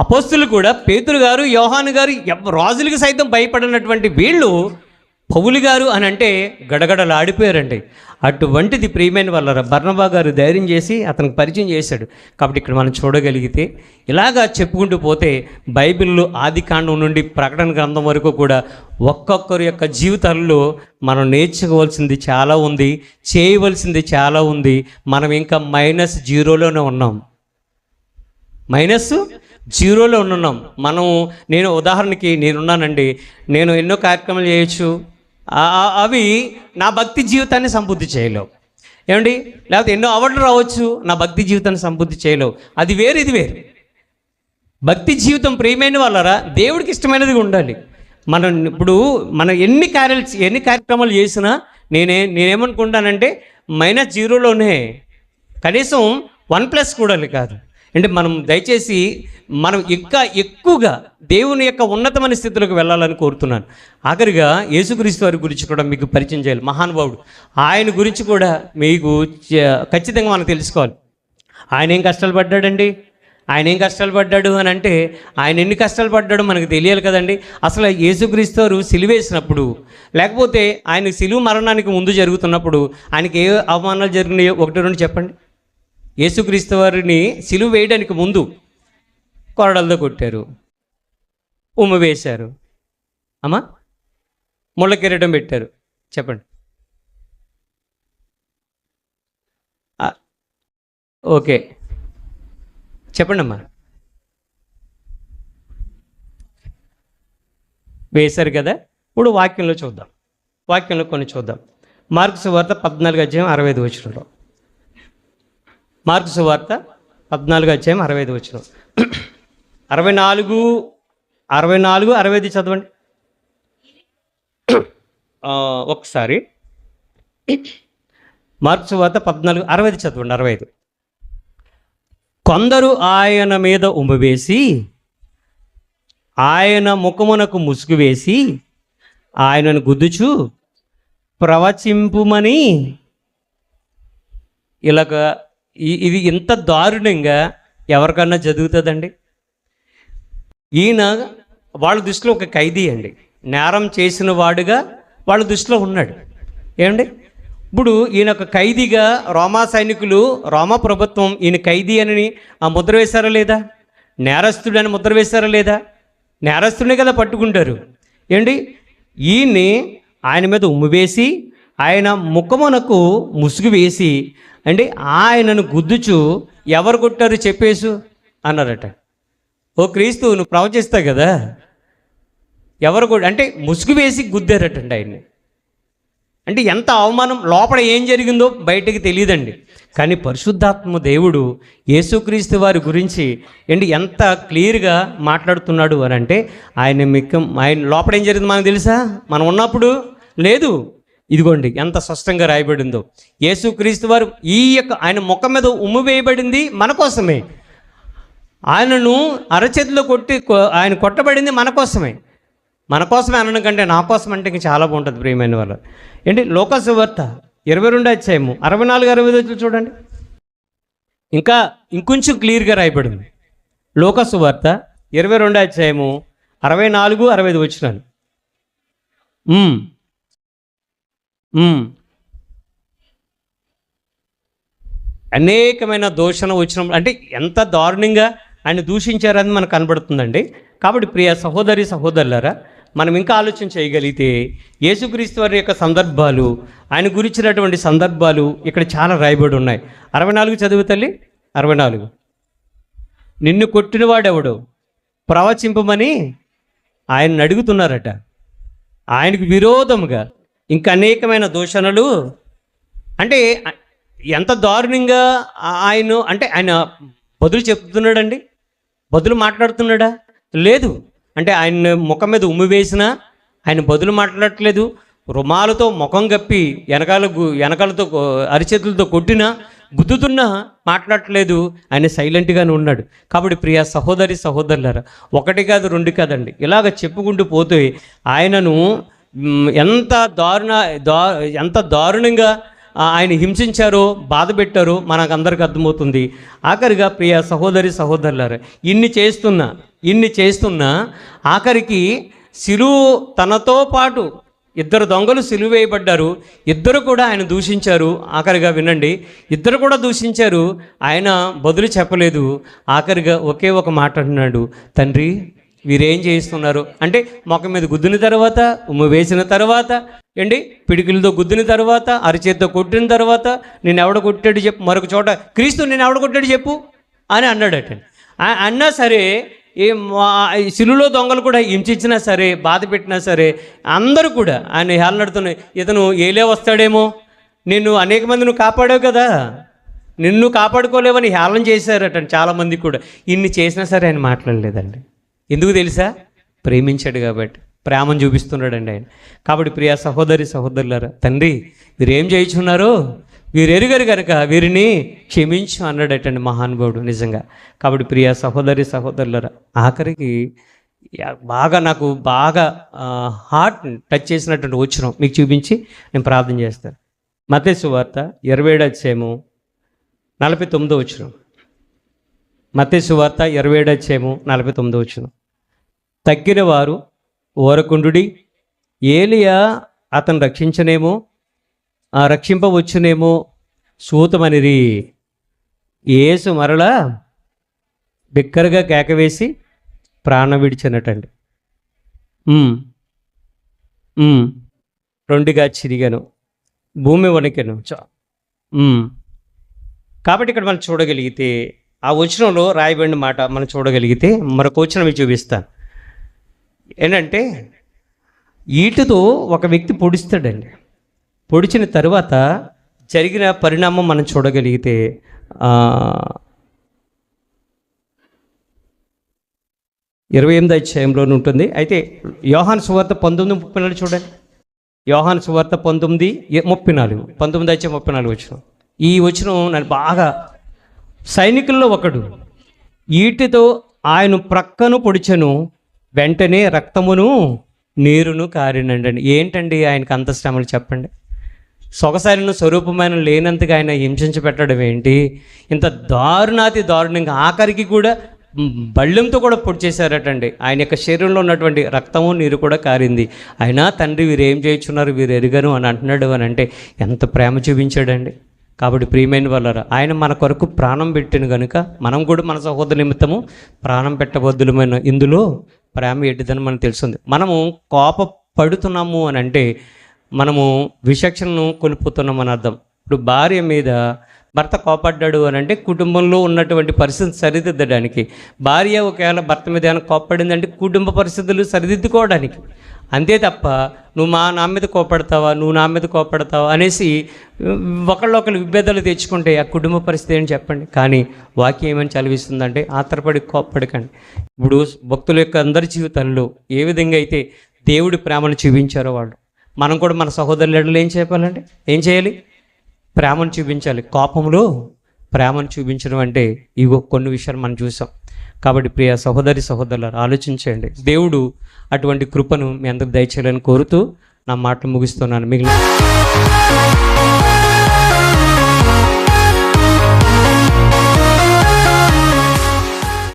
అపోస్తులు కూడా పేతురు గారు, యోహాను గారు, రాజులకి సైతం భయపడినటువంటి వీళ్ళు పౌలు గారు అని అంటే గడగడలాడిపోయారండి. అటువంటిది ప్రియమైన వాళ్ళ బర్నబా గారు ధైర్యం చేసి అతనికి పరిచయం చేశాడు. కాబట్టి ఇక్కడ మనం చూడగలిగితే ఇలాగా చెప్పుకుంటూ పోతే బైబిల్లో ఆది కాండం నుండి ప్రకటన గ్రంథం వరకు కూడా ఒక్కొక్కరి యొక్క జీవితాల్లో మనం నేర్చుకోవాల్సింది చాలా ఉంది, చేయవలసింది చాలా ఉంది. మనం ఇంకా -0లోనే ఉన్నాం, -0లో ఉన్నాం. నేను ఉదాహరణకి నేనున్నానండి, నేను ఎన్నో కార్యక్రమాలు చేయొచ్చు, అవి నా భక్తి జీవితాన్ని సంపూర్తి చేయలేవు. ఏమండి, లేకపోతే ఎన్నో అవార్డులు రావచ్చు, నా భక్తి జీవితాన్ని సంపూర్తి చేయలేవు. అది వేరు, ఇది వేరు. భక్తి జీవితం ప్రియమైన వాళ్ళరా దేవుడికి ఇష్టమైనదిగా ఉండాలి. మనం ఎన్ని కార్యక్రమాలు చేసినా నేనేమనుకుంటానంటే -0లోనే, కనీసం 1+ కూడా కాదు. అంటే మనం దయచేసి ఇంకా ఎక్కువగా దేవుని యొక్క ఉన్నతమైన స్థితిలోకి వెళ్ళాలని కోరుతున్నాను. ఆఖరిగా యేసుక్రీస్తు వారి గురించి కూడా మీకు పరిచయం చేయాలి. మహానుభావుడు, ఆయన గురించి కూడా మీకు ఖచ్చితంగా మనం తెలుసుకోవాలి. ఆయన ఏం కష్టాలు పడ్డాడండి? ఆయన ఏం కష్టాలు పడ్డాడు అని అంటే, ఆయన ఎన్ని కష్టాలు పడ్డాడో మనకు తెలియాలి కదండి. అసలు యేసుక్రీస్తు వారు సిలువేసినప్పుడు, లేకపోతే ఆయన సిలువ మరణానికి ముందు జరుగుతున్నప్పుడు ఆయనకి ఏ అవమానాలు జరిగినాయో 1-2 చెప్పండి. యేసుక్రీస్తు వారిని సిలువ వేయడానికి ముందు కొరడలతో కొట్టారు, ఉమ్మ వేశారు, ముళ్ళ కిరీటం పెట్టారు. చెప్పండి. ఓకే, చెప్పండి అమ్మా. వేశారు కదా. ఇప్పుడు వాక్యంలో కొన్ని చూద్దాం. మార్కు సువార్త 14:65 మార్కు సువార్త 14:65 64, 65 చదవండి ఒకసారి. మార్కు సువార్త 14:60 చదవండి. 65. కొందరు ఆయన మీద ఉమ్మవేసి ఆయన ముఖమునకు ముసుగు వేసి ఆయనను గుద్దుచు ప్రవచింపుమని, ఇలాగ ఇది ఇంత దారుణంగా ఎవరికన్నా జరుగుతుందండి? ఈయన వాళ్ళ దృష్టిలో ఒక ఖైదీ అండి, నేరం చేసిన వాడుగా వాళ్ళ దృష్టిలో ఉన్నాడు. ఏమండి, ఇప్పుడు ఈయన ఒక ఖైదీగా రోమా సైనికులు, రోమా ప్రభుత్వం ఈయన ఖైదీ అని ముద్ర వేశారా లేదా? నేరస్తుడని ముద్ర వేశారా లేదా? నేరస్తుడే కదా పట్టుకుంటారు. ఏంటి, ఆయన మీద ఉమ్ము వేసి ఆయన ముఖమునకు ముసుగు వేసి అంటే ఆయనను గుద్దుచు, ఎవరు కొట్టారు చెప్పేసు అన్నారట. ఓ క్రీస్తు, నువ్వు ప్రవచిస్తావు కదా, ఎవరు అంటే ముసుగు వేసి గుద్దారటండి ఆయన్ని. అంటే ఎంత అవమానం, లోపల ఏం జరిగిందో బయటకు తెలియదండి. కానీ పరిశుద్ధాత్మ దేవుడు యేసుక్రీస్తు వారి గురించి ఎంత క్లియర్గా మాట్లాడుతున్నాడు అని అంటే, ఆయన లోపల ఏం జరిగింది మనకు తెలుసా? మనం ఉన్నప్పుడు లేదు. ఇదిగోండి ఎంత స్పష్టంగా రాయబడిందో. యేసుక్రీస్తు వారు ఆయన ముఖం మీద ఉమ్ము వేయబడింది మన కోసమే. ఆయనను అరచేతిలో ఆయన కొట్టబడింది మన కోసమే. మన కోసమే అనడం కంటే నా కోసం అంటే ఇంకా చాలా బాగుంటుంది ప్రియమైన వాళ్ళు. లోకాసు వార్త 22 అధ్యాయము 64-65 చూడండి. ఇంకొంచెం క్లియర్గా రాయబడింది. లోకాసు వార్త 22 అధ్యాయము 64-65 వచనాలు. అనేకమైన దూషణ వచ్చిన అంటే ఎంత దారుణంగా ఆయన దూషించారని మనకు కనబడుతుందండి. కాబట్టి ప్రియ సహోదరి సహోదరులారా, మనం ఇంకా ఆలోచన చేయగలిగితే యేసుక్రీస్తు వారి యొక్క సందర్భాలు, ఆయన గురించినటువంటి సందర్భాలు ఇక్కడ చాలా రాయబడి ఉన్నాయి. 64 చదువు తల్లి. 64. నిన్ను కొట్టినవాడెవడు ప్రవచింపమని ఆయన్ని అడుగుతున్నారట. ఆయనకు విరోధముగా ఇంకా అనేకమైన దూషణలు. అంటే ఎంత దారుణంగా ఆయన బదులు చెప్తున్నాడండి. బదులు మాట్లాడుతున్నాడా? లేదు. అంటే ఆయన ముఖం మీద ఉమ్మి వేసినా ఆయన బదులు మాట్లాడట్లేదు. రుమాలతో ముఖం కప్పి వెనకాలతో అరిచేతులతో కొట్టినా గుద్దుతున్నా మాట్లాడట్లేదు. ఆయన సైలెంట్గానే ఉన్నాడు. కాబట్టి ప్రియ సహోదరి సహోదరులారా, 1 కాదు 2 కాదండి, ఇలాగ చెప్పుకుంటూ పోతే ఆయనను ఎంత దారుణంగా ఆయన హింసించారో, బాధ పెట్టారో మనకు అందరికి అర్థమవుతుంది. ఆఖరిగా ప్రియ సహోదరి సహోదరులారా, ఇన్ని చేస్తున్నా ఆఖరికి సిలువు తనతో పాటు 2 దొంగలు సిలువ వేయబడ్డారు. 2 కూడా ఆయన దూషించారు. ఆఖరిగా వినండి, 2 కూడా దూషించారు. ఆయన బదులు చెప్పలేదు. ఆఖరిగా ఒకే ఒక మాట అంటున్నాడు, తండ్రి వీరేం చేస్తున్నారు అంటే, మొఖం మీద గుద్దిన తర్వాత, ఉమ్ము వేసిన తర్వాత, పిడికిలతో గుద్దిన తర్వాత, అరిచేత్తో కొట్టిన తర్వాత, నేను ఎవడ కొట్టాడు చెప్పు, మరొక చోట క్రీస్తు నేను ఎవడ కొట్టాడు చెప్పు అని అన్నాడట. అన్నా సరే, సిలువలో దొంగలు కూడా హింసించినా సరే, బాధ పెట్టినా సరే, అందరూ కూడా ఆయన హేళనడుతున్న, ఇతను ఏలే వస్తాడేమో, నిన్ను అనేక మంది నువ్వు కాపాడావు కదా, నిన్ను కాపాడుకోలేవని హేళన చేశారట చాలామంది కూడా. ఇన్ని చేసినా సరే ఆయన మాట్లాడలేదండి. ఎందుకు తెలుసా? ప్రేమించాడు కాబట్టి, ప్రేమను చూపిస్తున్నాడండి ఆయన. కాబట్టి ప్రియ సహోదరి సహోదరులారా, తండ్రి వీరేం చేయించున్నారో వీరు ఎరుగరు కనుక వీరిని క్షమించు అన్నాడటండి మహానుభావుడు నిజంగా. కాబట్టి ప్రియ సహోదరి సహోదరులారా, ఆఖరికి నాకు బాగా హార్ట్ టచ్ చేసినటువంటి వచనం మీకు చూపించి నేను ప్రార్థన చేస్తాను. మత్తయి సువార్త 27 అధ్యాయము 49 వచనం. మత్తయి సువార్త 27 అధ్యాయము 49 వచనం. తగ్గిన వారు ఓరకుండుడి, ఏలియా అతను రక్షింపవచ్చునేమో సూతమనిరి. యేసు మరలా బిక్కరగా కేకవేసి ప్రాణం విడిచినట్టండి. 2గా చిరిగాను, భూమి వణికెను. కాబట్టి ఇక్కడ మనం చూడగలిగితే, ఆ వచనంలో రాయబడిన మాట మనం చూడగలిగితే, మరొక వచనం మీకు చూపిస్తాను. ఏంటంటే, ఈటుతో ఒక వ్యక్తి పొడుస్తాడండి. పొడిచిన తర్వాత జరిగిన పరిణామం మనం చూడగలిగితే, 28 అధ్యాయంలోనే ఉంటుంది. అయితే యోహాను సువార్త 19:34 చూడండి. యోహాను సువార్త 19:34, 19 అధ్యాయం 34 వచనం. ఈ వచనం నన్ను బాగా, సైనికుల్లో ఒకడు ఈటితో ఆయన ప్రక్కను పొడిచెను, వెంటనే రక్తమును నీరును కారినండి. ఏంటండి ఆయనకు అంత శ్రమలు చెప్పండి? సొగసైన స్వరూపమైన లేనంతగా ఆయన హింసించి పెట్టడం ఏంటి? ఇంత దారుణంగా ఆఖరికి కూడా బళ్ళెంతో కూడా పొడి చేశారటండి. ఆయన యొక్క శరీరంలో ఉన్నటువంటి రక్తము నీరు కూడా కారింది. అయినా తండ్రి వీరు ఏం చేయించున్నారు, వీరు ఎరుగను అని అంటున్నాడు అని అంటే ఎంత ప్రేమ చూపించాడండి. కాబట్టి ప్రియమైన వాళ్ళరా, ఆయన మన కొరకు ప్రాణం పెట్టిన కనుక మనం కూడా మన సహోదరు నిమిత్తము ప్రాణం పెట్టబద్దులమైన ఇందులో ప్రేమ ఎట్టిదని మనకు తెలుస్తుంది. మనము కోపపడుతున్నాము అని అంటే మనము విచక్షణను కోల్పోతున్నాం అని అర్థం. ఇప్పుడు భర్త కోపడ్డాడు అని అంటే కుటుంబంలో ఉన్నటువంటి పరిస్థితి సరిదిద్దడానికి, భార్య ఒకవేళ భర్త మీద ఏమైనా కోపడిందంటే కుటుంబ పరిస్థితులు సరిదిద్దుకోవడానికి. అంతే తప్ప నువ్వు నా మీద కోపడతావా, నువ్వు నా మీద కోపడతావా అనేసి ఒకళ్ళు విభేదాలు తెచ్చుకుంటే ఆ కుటుంబ పరిస్థితి ఏంటి చెప్పండి. కానీ వాక్యం ఏమని చదివిస్తుందంటే ఆత్రపడి కోపడకండి. ఇప్పుడు భక్తుల యొక్క అందరి జీవితాల్లో ఏ విధంగా అయితే దేవుడి ప్రేమను చూపించారో వాళ్ళు, మనం కూడా మన సహోదరులు ఏం చెప్పాలంటే ఏం చేయాలి? ప్రేమను చూపించాలి. కోపంలో ప్రేమను చూపించడం అంటే ఇగో కొన్ని విషయాలు మనం చూసాం. కాబట్టి ప్రియ సహోదరులారా ఆలోచించండి. దేవుడు అటువంటి కృపను మీ అందరికి దయచేయాలని కోరుతూ నా మాటలు ముగిస్తున్నాను. మిగిలిన